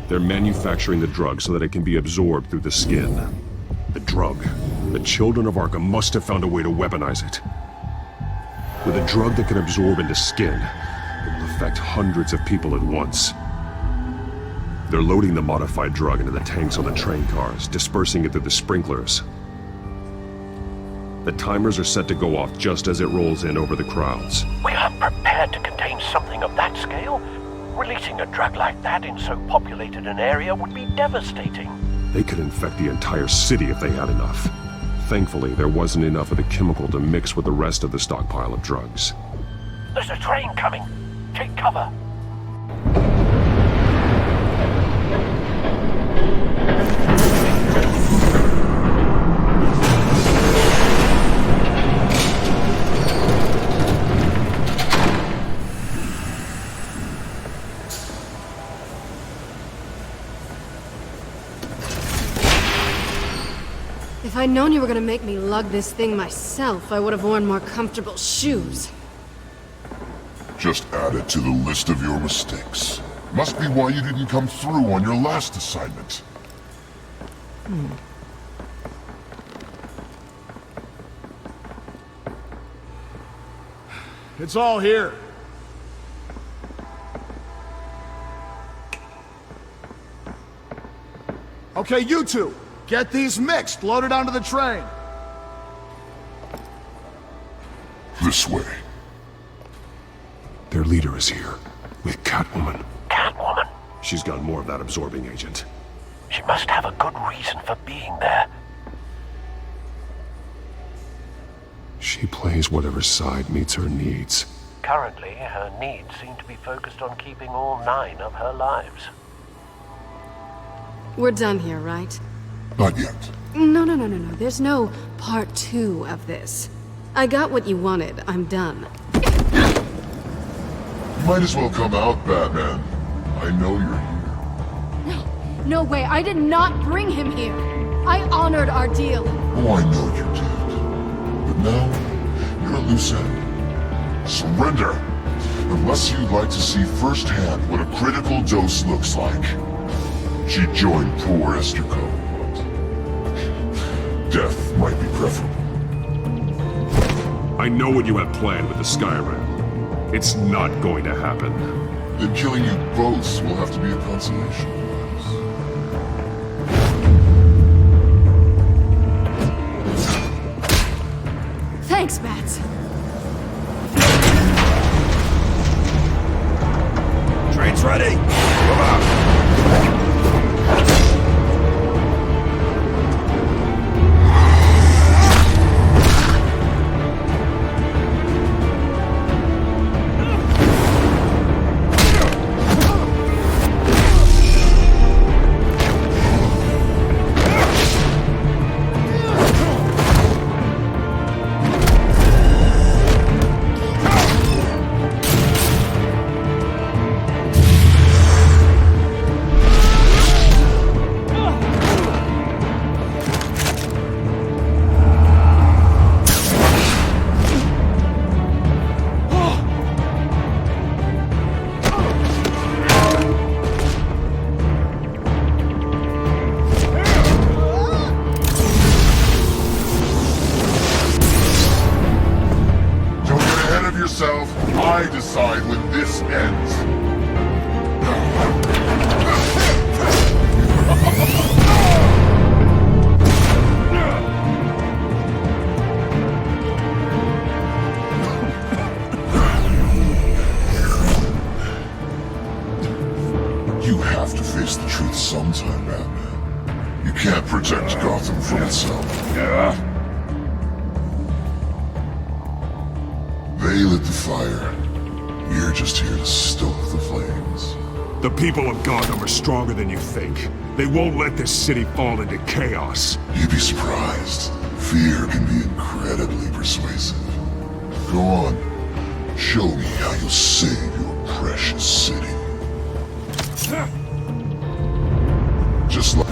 They're manufacturing the drug so that it can be absorbed through the skin. The drug. The children of Arkham must have found a way to weaponize it. With a drug that can absorb into skin, it will affect hundreds of people at once. They're loading the modified drug into the tanks on the train cars, dispersing it through the sprinklers. The timers are set to go off just as it rolls in over the crowds. We aren't prepared to contain something of that scale. Releasing a drug like that in so populated an area would be devastating. They could infect the entire city if they had enough. Thankfully, there wasn't enough of the chemical to mix with the rest of the stockpile of drugs. There's a train coming. Take cover. If I'd known you were gonna make me lug this thing myself, I would have worn more comfortable shoes. Just add it to the list of your mistakes. Must be why you didn't come through on your last assignment. It's all here. Okay, you two. Get these mixed, loaded onto the train. This way. Their leader is here, with Catwoman. Catwoman? She's got more of that absorbing agent. She must have a good reason for being there. She plays whatever side meets her needs. Currently, her needs seem to be focused on keeping all 9 of her lives. We're done here, right? Not yet. No. There's no part 2 of this. I got what you wanted. I'm done. You might as well come out, Batman. I know you're here. No way. I did not bring him here. I honored our deal. Oh, I know you did. But now, you're a loose end. Surrender! Unless you'd like to see firsthand what a critical dose looks like. She joined poor Esther Coe. Death might be preferable. I know what you have planned with the Skyrim. It's not going to happen. Then killing you both will have to be a consolation. Thanks, Bats. Train's ready! Come on! I decide when this ends. You have to face the truth sometime, Batman. You can't protect Gotham from itself. They lit the fire. You're just here to stoke the flames. The people of Gotham are stronger than you think. They won't let this city fall into chaos. You'd be surprised. Fear can be incredibly persuasive. Go on. Show me how you'll save your precious city. Just like...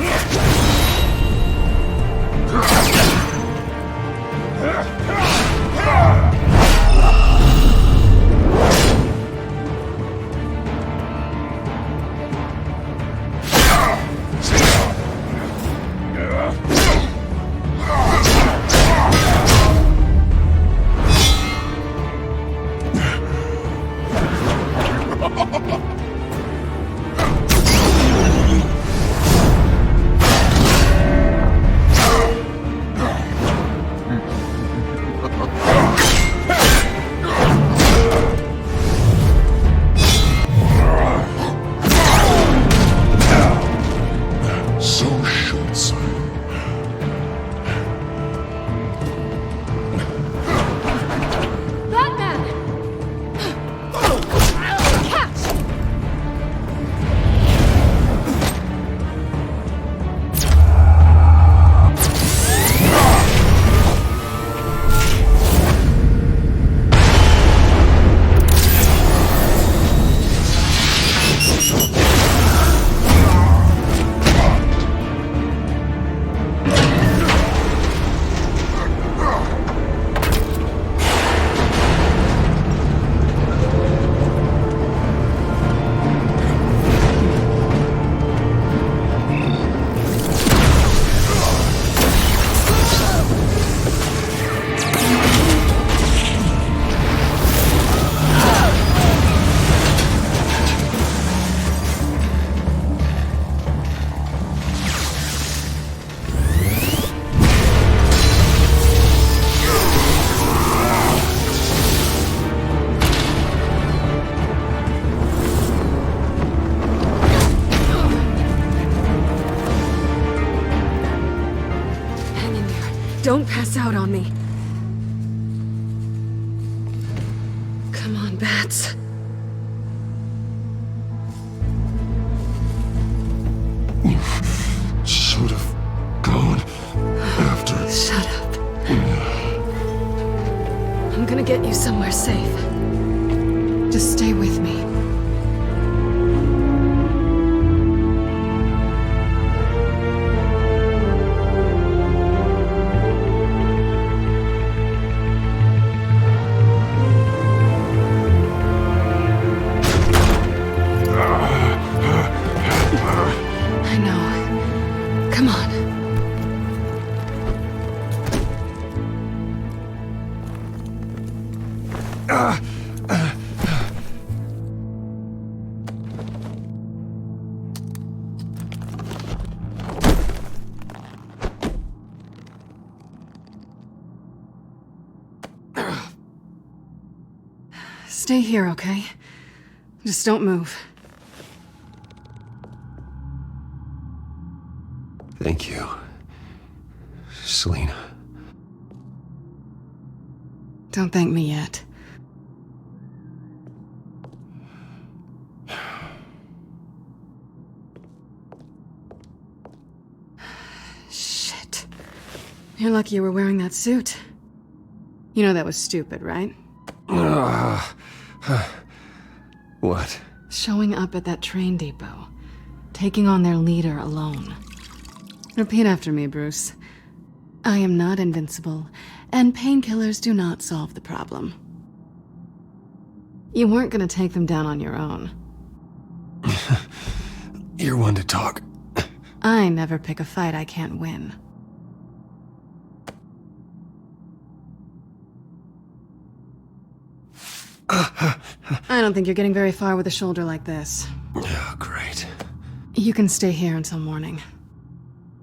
Don't pass out on me. Come on, Bats. You should have gone after... Shut up. I'm gonna get you somewhere safe. Just stay with me. I know. Come on. Stay here, okay? Just don't move. Thank you, Selina. Don't thank me yet. Shit. You're lucky you were wearing that suit. You know that was stupid, right? What? Showing up at that train depot. Taking on their leader alone. Repeat after me, Bruce. I am not invincible, and painkillers do not solve the problem. You weren't gonna take them down on your own. You're one to talk. I never pick a fight I can't win. I don't think you're getting very far with a shoulder like this. Oh, great. You can stay here until morning.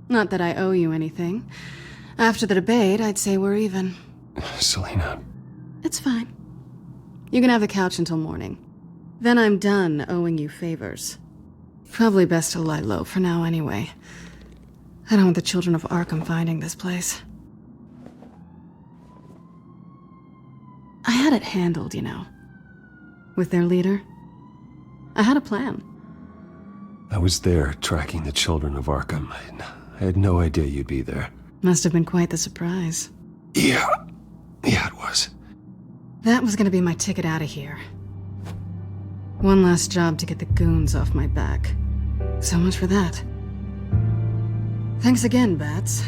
Not that I owe you anything. After the debate, I'd say we're even. Selina. It's fine. You can have the couch until morning. Then I'm done owing you favors. Probably best to lie low for now anyway. I don't want the children of Arkham finding this place. I had it handled, you know. With their leader. I had a plan. I was there tracking the children of Arkham. I had no idea you'd be there. Must have been quite the surprise. Yeah, it was. That was gonna be my ticket out of here. One last job to get the goons off my back. So much for that. Thanks again, Bats.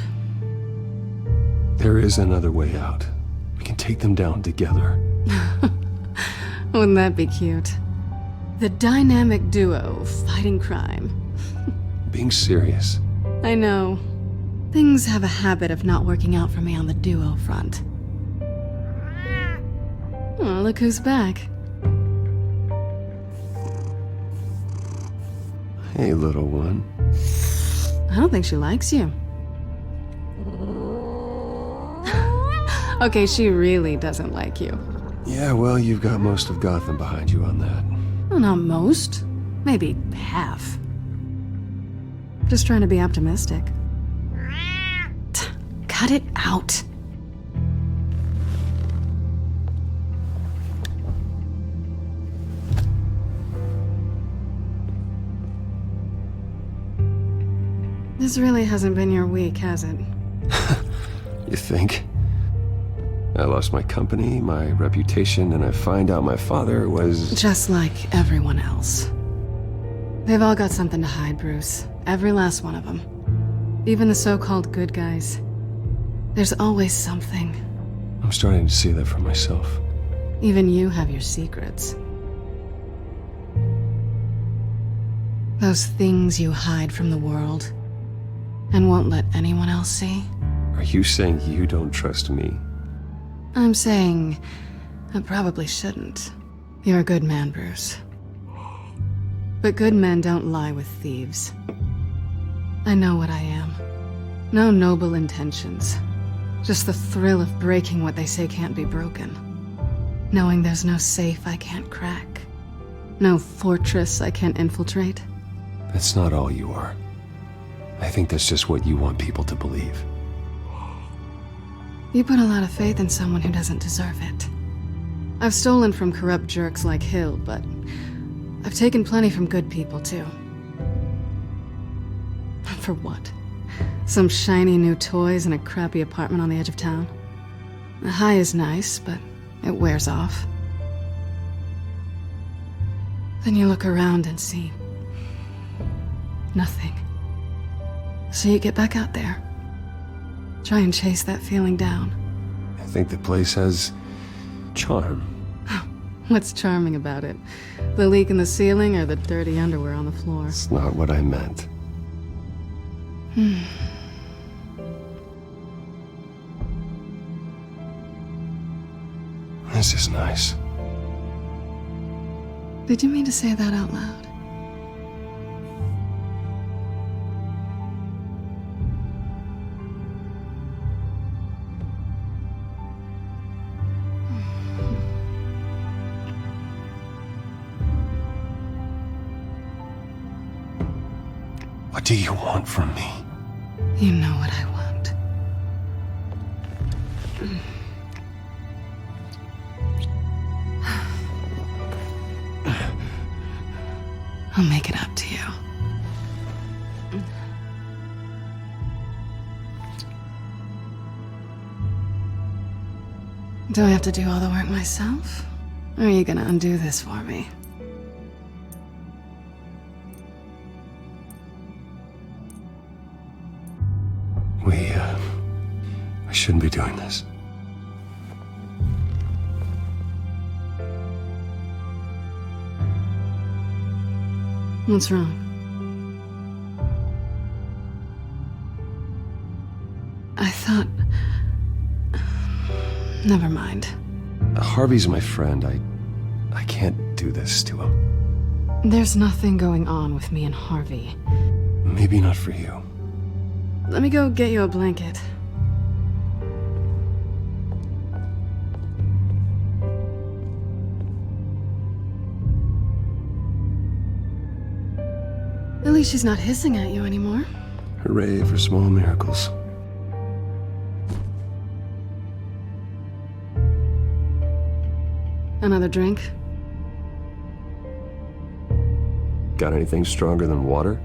There is another way out. We can take them down together. Wouldn't that be cute? The dynamic duo fighting crime. Being serious. I know. Things have a habit of not working out for me on the duo front. Oh, look who's back. Hey, little one. I don't think she likes you. Okay, she really doesn't like you. Yeah, well, you've got most of Gotham behind you on that. Well, not most. Maybe half. Just trying to be optimistic. Cut it out. This really hasn't been your week, has it? You think? I lost my company, my reputation, and I find out my father was... Just like everyone else. They've all got something to hide, Bruce. Every last one of them. Even the so-called good guys. There's always something. I'm starting to see that for myself. Even you have your secrets. Those things you hide from the world and won't let anyone else see. Are you saying you don't trust me? I'm saying I probably shouldn't. You're a good man, Bruce. But good men don't lie with thieves. I know what I am. No noble intentions. Just the thrill of breaking what they say can't be broken. Knowing there's no safe I can't crack. No fortress I can't infiltrate. That's not all you are. I think that's just what you want people to believe. You put a lot of faith in someone who doesn't deserve it. I've stolen from corrupt jerks like Hill, but I've taken plenty from good people, too. For what? Some shiny new toys and a crappy apartment on the edge of town? The high is nice, but it wears off. Then you look around and see nothing. So you get back out there. Try and chase that feeling down. I think the place has charm. What's charming about it? The leak in the ceiling or the dirty underwear on the floor? It's not what I meant. This is nice. Did you mean to say that out loud? What do you want from me? You know what I want. I'll make it up to you. Do I have to do all the work myself? Or are you gonna undo this for me? I shouldn't be doing this. What's wrong? I thought... Never mind. Harvey's my friend. I can't do this to him. There's nothing going on with me and Harvey. Maybe not for you. Let me go get you a blanket. At least she's not hissing at you anymore. Hooray for small miracles. Another drink? Got anything stronger than water?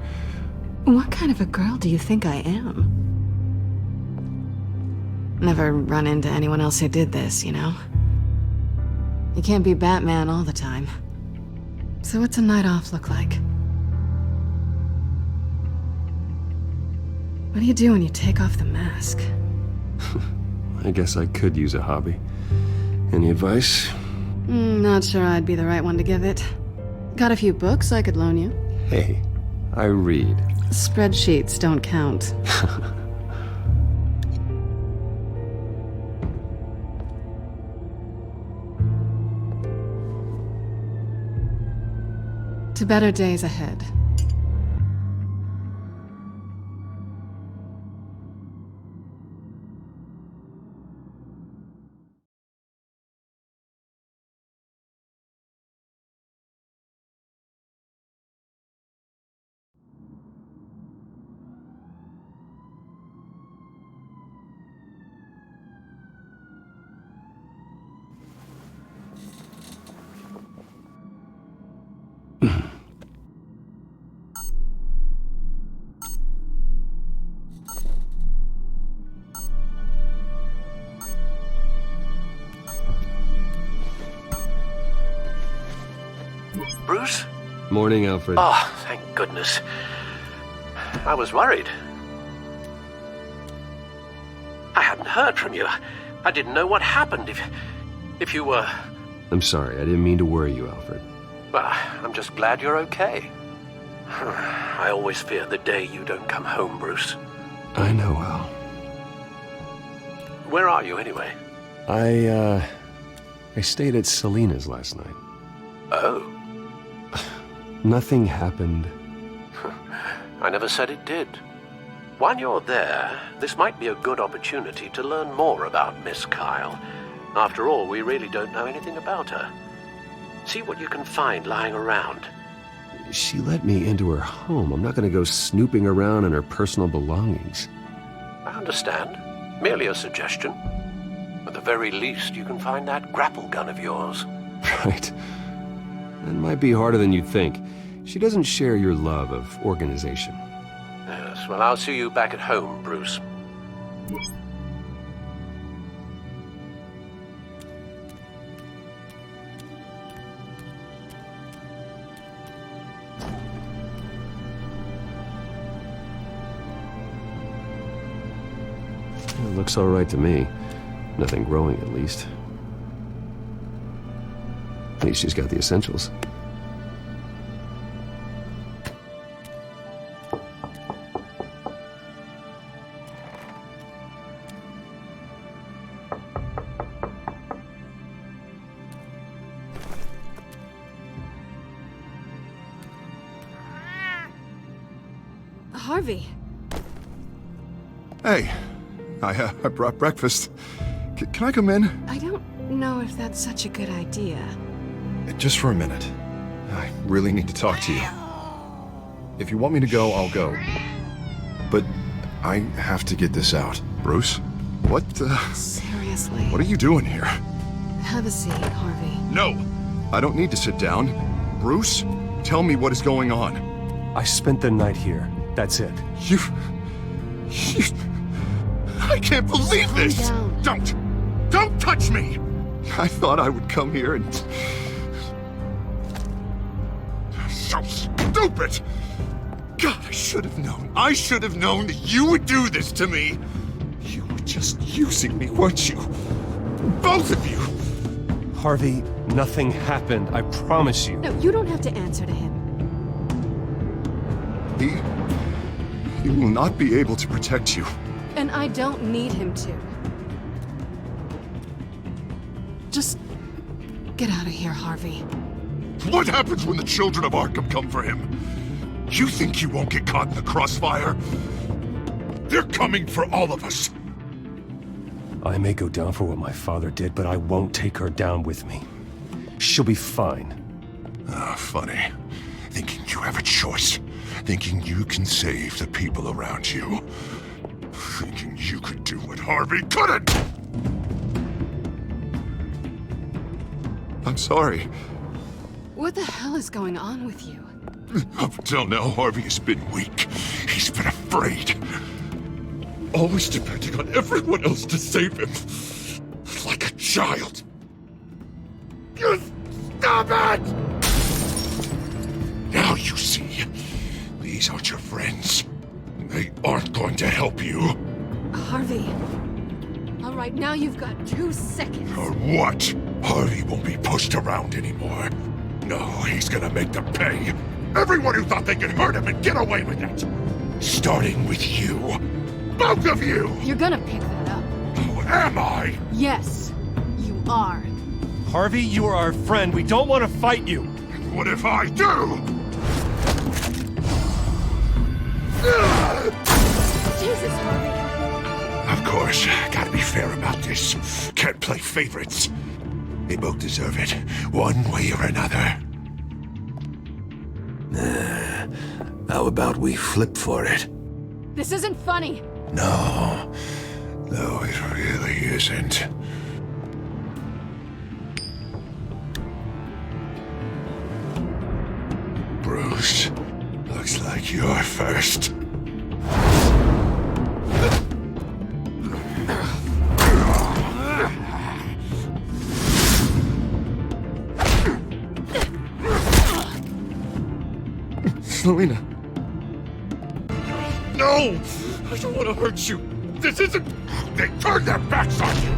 What kind of a girl do you think I am? Never run into anyone else who did this, you know? You can't be Batman all the time. So what's a night off look like? What do you do when you take off the mask? I guess I could use a hobby. Any advice? Not sure I'd be the right one to give it. Got a few books I could loan you. Hey, I read. Spreadsheets don't count. To better days ahead. Bruce? Morning, Alfred. Oh, thank goodness. I was worried. I hadn't heard from you. I didn't know what happened if you were... I'm sorry, I didn't mean to worry you, Alfred. Well, I'm just glad you're okay. I always fear the day you don't come home, Bruce. I know, Al. Where are you, anyway? I stayed at Selena's last night. Oh. Nothing happened. I never said it did. While you're there, this might be a good opportunity to learn more about Miss Kyle. After all, we really don't know anything about her. See what you can find lying around. She let me into her home. I'm not going to go snooping around in her personal belongings. I understand. Merely a suggestion. At the very least, you can find that grapple gun of yours. Right. That might be harder than you'd think. She doesn't share your love of organization. Yes, well, I'll see you back at home, Bruce. It looks all right to me. Nothing growing, at least. At least she's got the essentials. Harvey. Hey, I brought breakfast. Can I come in? I don't know if that's such a good idea. Just for a minute. I really need to talk to you. If you want me to go, I'll go. But I have to get this out. Bruce? What, Seriously. What are you doing here? Have a seat, Harvey. No! I don't need to sit down. Bruce, tell me what is going on. I spent the night here. That's it. You... I can't believe this! Don't! Don't touch me! I thought I would come here and... So stupid! God, I should have known. I should have known that you would do this to me! You were just using me, weren't you? Both of you! Harvey, nothing happened. I promise you. No, you don't have to answer to him. He will not be able to protect you. And I don't need him to. Just get out of here, Harvey. What happens when the children of Arkham come for him? You think you won't get caught in the crossfire? They're coming for all of us. I may go down for what my father did, but I won't take her down with me. She'll be fine. Ah, funny. Thinking you have a choice. Thinking you can save the people around you. Thinking you could do what Harvey couldn't! I'm sorry. What the hell is going on with you? Up until now, Harvey has been weak. He's been afraid. Always depending on everyone else to save him. Like a child. Stop it! Now you see. These aren't your friends. They aren't going to help you. Harvey. All right, now you've got 2 seconds. Or what? Harvey won't be pushed around anymore. No, he's gonna make them pay. Everyone who thought they could hurt him and get away with it. Starting with you. Both of you! You're gonna pick that up. Who am I? Yes, you are. Harvey, you are our friend. We don't want to fight you. What if I do? Jesus, Harvey. Of course, gotta be fair about this. Can't play favorites. They both deserve it, one way or another. How about we flip for it? This isn't funny. No, it really isn't. Bruce, looks like you're first. Selina. No! I don't want to hurt you. This isn't... They turned their backs on you!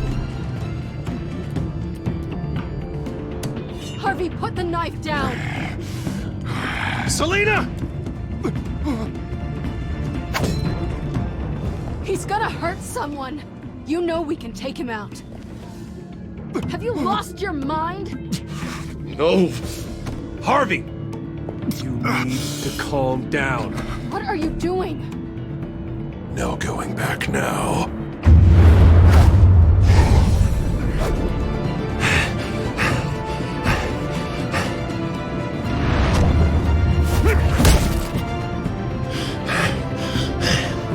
Harvey, put the knife down. Selina! He's gonna hurt someone. You know we can take him out. Have you lost your mind? No! Harvey! You need to calm down. What are you doing? No going back now.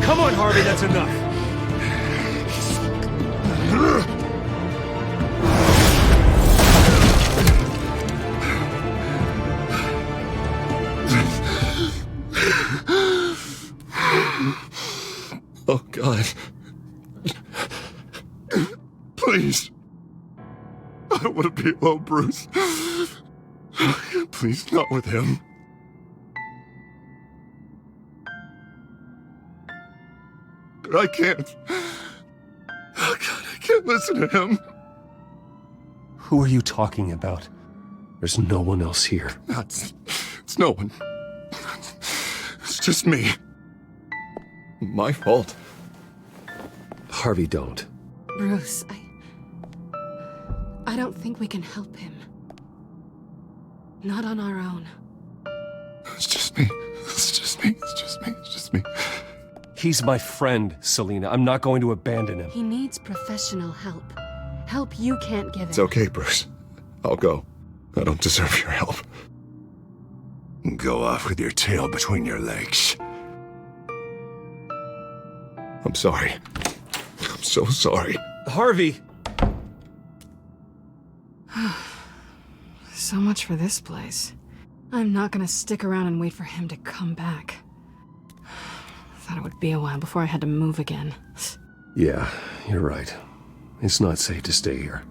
Come on, Harvey, that's enough. Please. I don't want to be alone, Bruce. Please, not with him. I can't. Oh, God, I can't listen to him. Who are you talking about? There's no one else here. It's no one. It's just me. My fault. Harvey, don't. Bruce, I don't think we can help him. Not on our own. It's just me. It's just me. It's just me. It's just me. He's my friend, Selina. I'm not going to abandon him. He needs professional help. Help you can't give him. It's okay, Bruce. I'll go. I don't deserve your help. Go off with your tail between your legs. I'm sorry. I'm so sorry. Harvey! So much for this place. I'm not gonna stick around and wait for him to come back. Thought it would be a while before I had to move again. Yeah, you're right. It's not safe to stay here.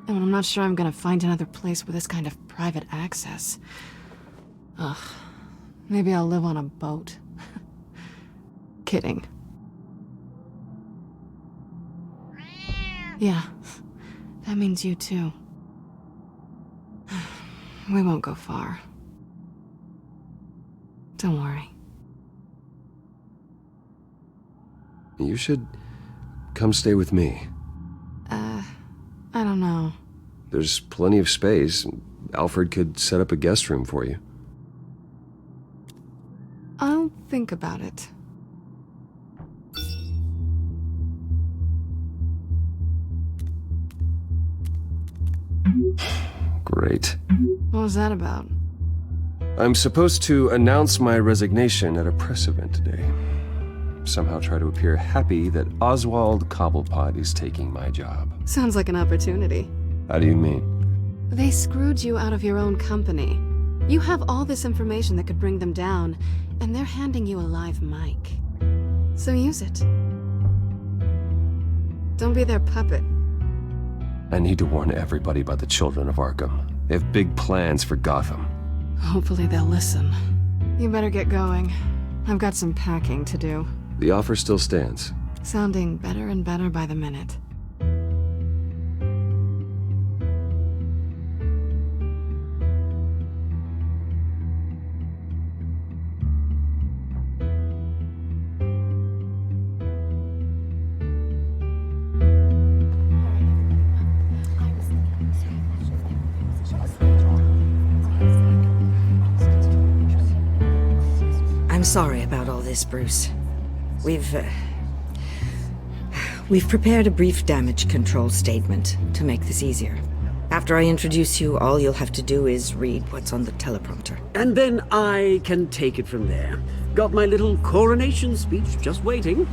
And I'm not sure I'm gonna find another place with this kind of private access. Ugh. Maybe I'll live on a boat. Kidding. Yeah, that means you too. We won't go far. Don't worry. You should come stay with me. I don't know. There's plenty of space. Alfred could set up a guest room for you. I'll think about it. Great. What was that about? I'm supposed to announce my resignation at a press event today. Somehow try to appear happy that Oswald Cobblepot is taking my job. Sounds like an opportunity. How do you mean? They screwed you out of your own company. You have all this information that could bring them down, and they're handing you a live mic. So use it. Don't be their puppet. I need to warn everybody about the children of Arkham. They have big plans for Gotham. Hopefully they'll listen. You better get going. I've got some packing to do. The offer still stands. Sounding better and better by the minute. I'm sorry about all this, Bruce. We've prepared a brief damage control statement to make this easier. After I introduce you, all you'll have to do is read what's on the teleprompter. And then I can take it from there. Got my little coronation speech just waiting.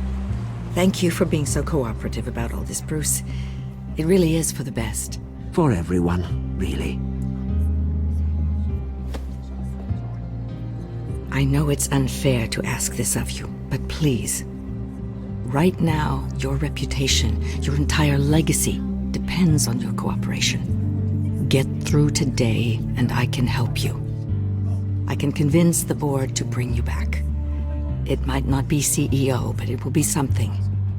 Thank you for being so cooperative about all this, Bruce. It really is for the best. For everyone, really. I know it's unfair to ask this of you, but please. Right now, your reputation, your entire legacy, depends on your cooperation. Get through today, and I can help you. I can convince the board to bring you back. It might not be CEO, but it will be something.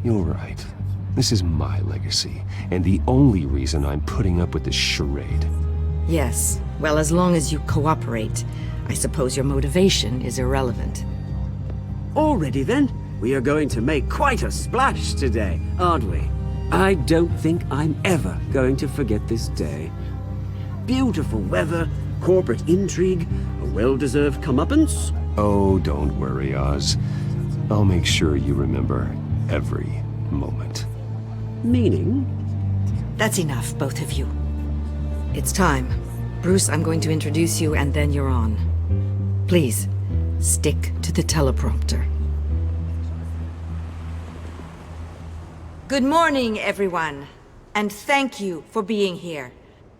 You're right. This is my legacy, and the only reason I'm putting up with this charade. Yes, well, as long as you cooperate, I suppose your motivation is irrelevant. Already then, we are going to make quite a splash today, aren't we? I don't think I'm ever going to forget this day. Beautiful weather, corporate intrigue, a well-deserved comeuppance. Oh, don't worry, Oz. I'll make sure you remember every moment. Meaning? That's enough, both of you. It's time. Bruce, I'm going to introduce you, and then you're on. Please, stick to the teleprompter. Good morning, everyone, and thank you for being here.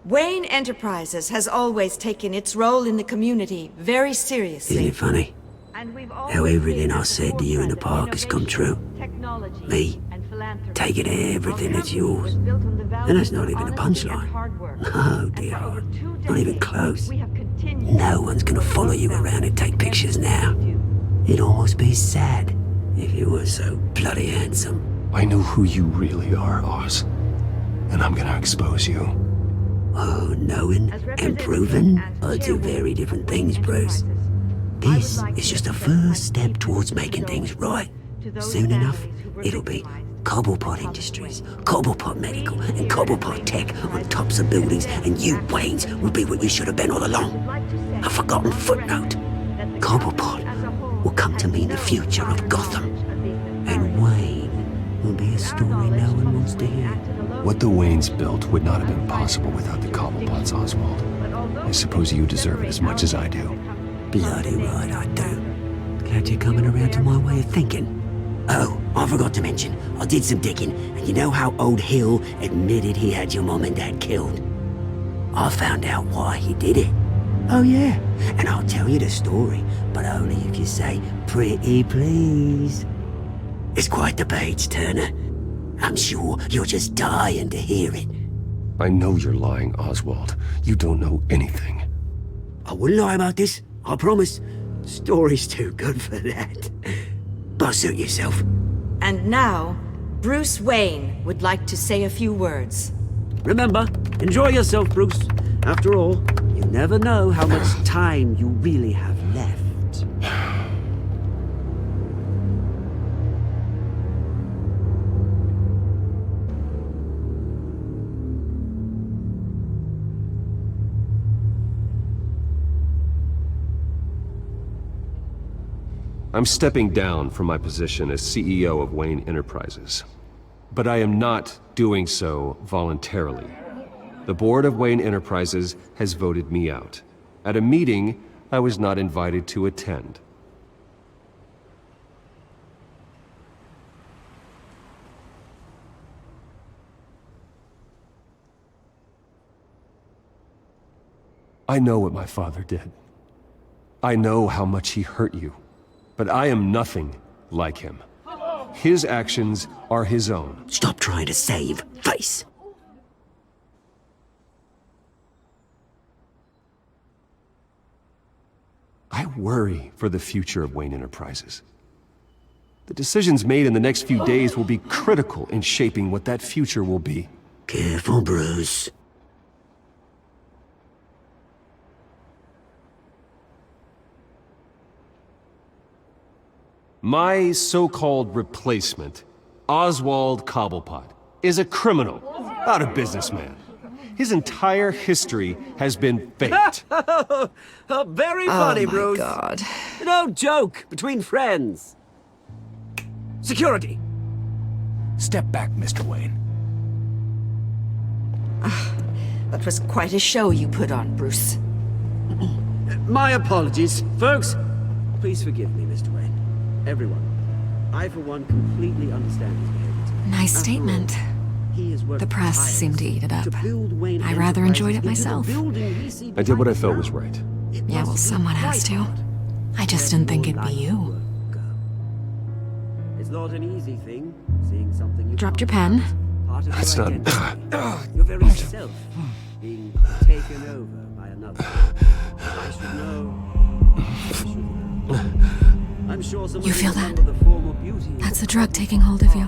Wayne Enterprises has always taken its role in the community very seriously. Isn't it funny? How everything I said to you in the park has come true. Me, taking everything that's yours. And that's not even a punchline. No, dear heart. Not even close. No one's gonna follow you around and take pictures now. It'd almost be sad if you were so bloody handsome. I know who you really are, Oz. And I'm gonna expose you. Oh, knowing and proving are two very different things, Bruce. This is just a first step towards making things right. Soon enough, it'll be Cobblepot Industries, Cobblepot Medical, and Cobblepot Tech on tops of buildings, and you, Waynes, will be what you should have been all along. A forgotten footnote. Cobblepot will come to mean the future of Gotham. And Wayne will be a story no one wants to hear. What the Waynes built would not have been possible without the Cobblepots, Oswald. I suppose you deserve it as much as I do. Bloody right I do. Glad you're coming around to my way of thinking. Oh, I forgot to mention, I did some digging, and you know how old Hill admitted he had your mom and dad killed? I found out why he did it. Oh yeah, and I'll tell you the story, but only if you say, pretty please. It's quite the page, Turner. I'm sure you're just dying to hear it. I know you're lying, Oswald. You don't know anything. I wouldn't lie about this, I promise. Story's too good for that. But suit yourself. And now, Bruce Wayne would like to say a few words. Remember, enjoy yourself, Bruce. After all, you never know how much time you really have left. I'm stepping down from my position as CEO of Wayne Enterprises. But I am not doing so voluntarily. The board of Wayne Enterprises has voted me out. At a meeting I was not invited to attend. I know what my father did. I know how much he hurt you. But I am nothing like him. His actions are his own. Stop trying to save face. I worry for the future of Wayne Enterprises. The decisions made in the next few days will be critical in shaping what that future will be. Careful, Bruce. My so-called replacement, Oswald Cobblepot, is a criminal, not a businessman. His entire history has been faked. Very funny, Bruce. Oh my God. No joke between friends. Security. Step back, Mr. Wayne. That was quite a show you put on, Bruce. My apologies, folks. Please forgive me, Mr. Wayne. Everyone. I, for one, completely understand his behavior. Nice statement. The press seemed to eat it up. I rather enjoyed it myself. I did what I felt was right. Yeah, well, someone has to. I just didn't think it'd be you. It's not an easy thing, seeing something you Dropped your pen. That's not... Your very self being taken over by another. I should know. I should know. I'm sure You feel that? That's the drug taking hold of you.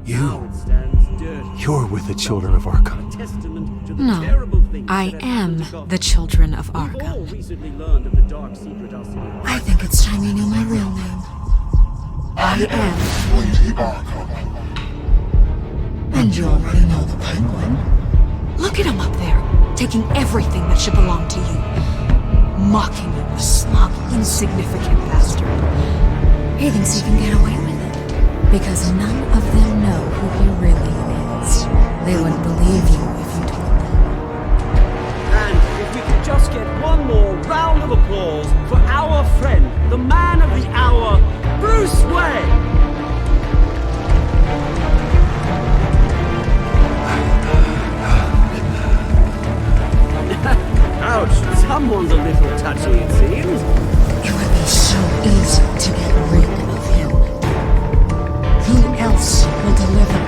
You're with the children of Arkham. No, I am the children of Arkham. I think it's time you knew my real name. I am Lady Arkham. And you already know the Penguin. Look at him up there, taking everything that should belong to you. Mocking you, the slug, insignificant bastard. He thinks he can get away with it. Because none of them know who he really is. They wouldn't believe you if you told them. And if we could just get one more round of applause for our friend, the man of the hour, Bruce Wayne! Ouch, someone's a little touchy, it seems. It would be so easy to get rid of him. Who else will deliver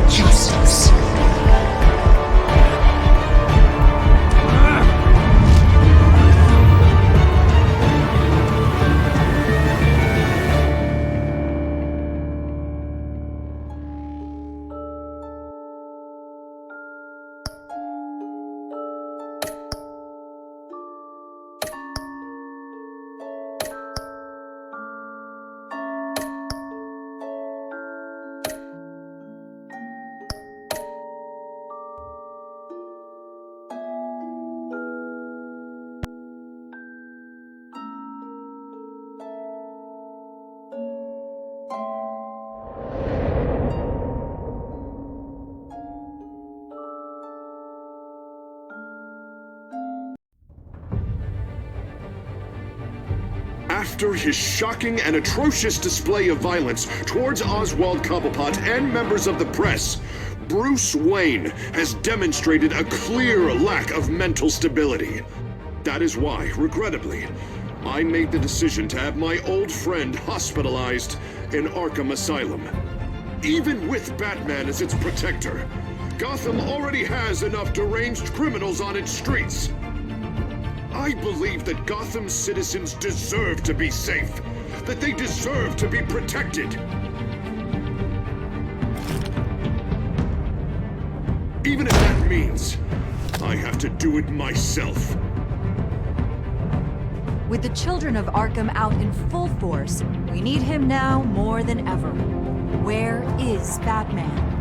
After his shocking and atrocious display of violence towards Oswald Cobblepot and members of the press, Bruce Wayne has demonstrated a clear lack of mental stability. That is why, regrettably, I made the decision to have my old friend hospitalized in Arkham Asylum. Even with Batman as its protector, Gotham already has enough deranged criminals on its streets. I believe that Gotham's citizens deserve to be safe, that they deserve to be protected. Even if that means I have to do it myself. With the children of Arkham out in full force, we need him now more than ever. Where is Batman?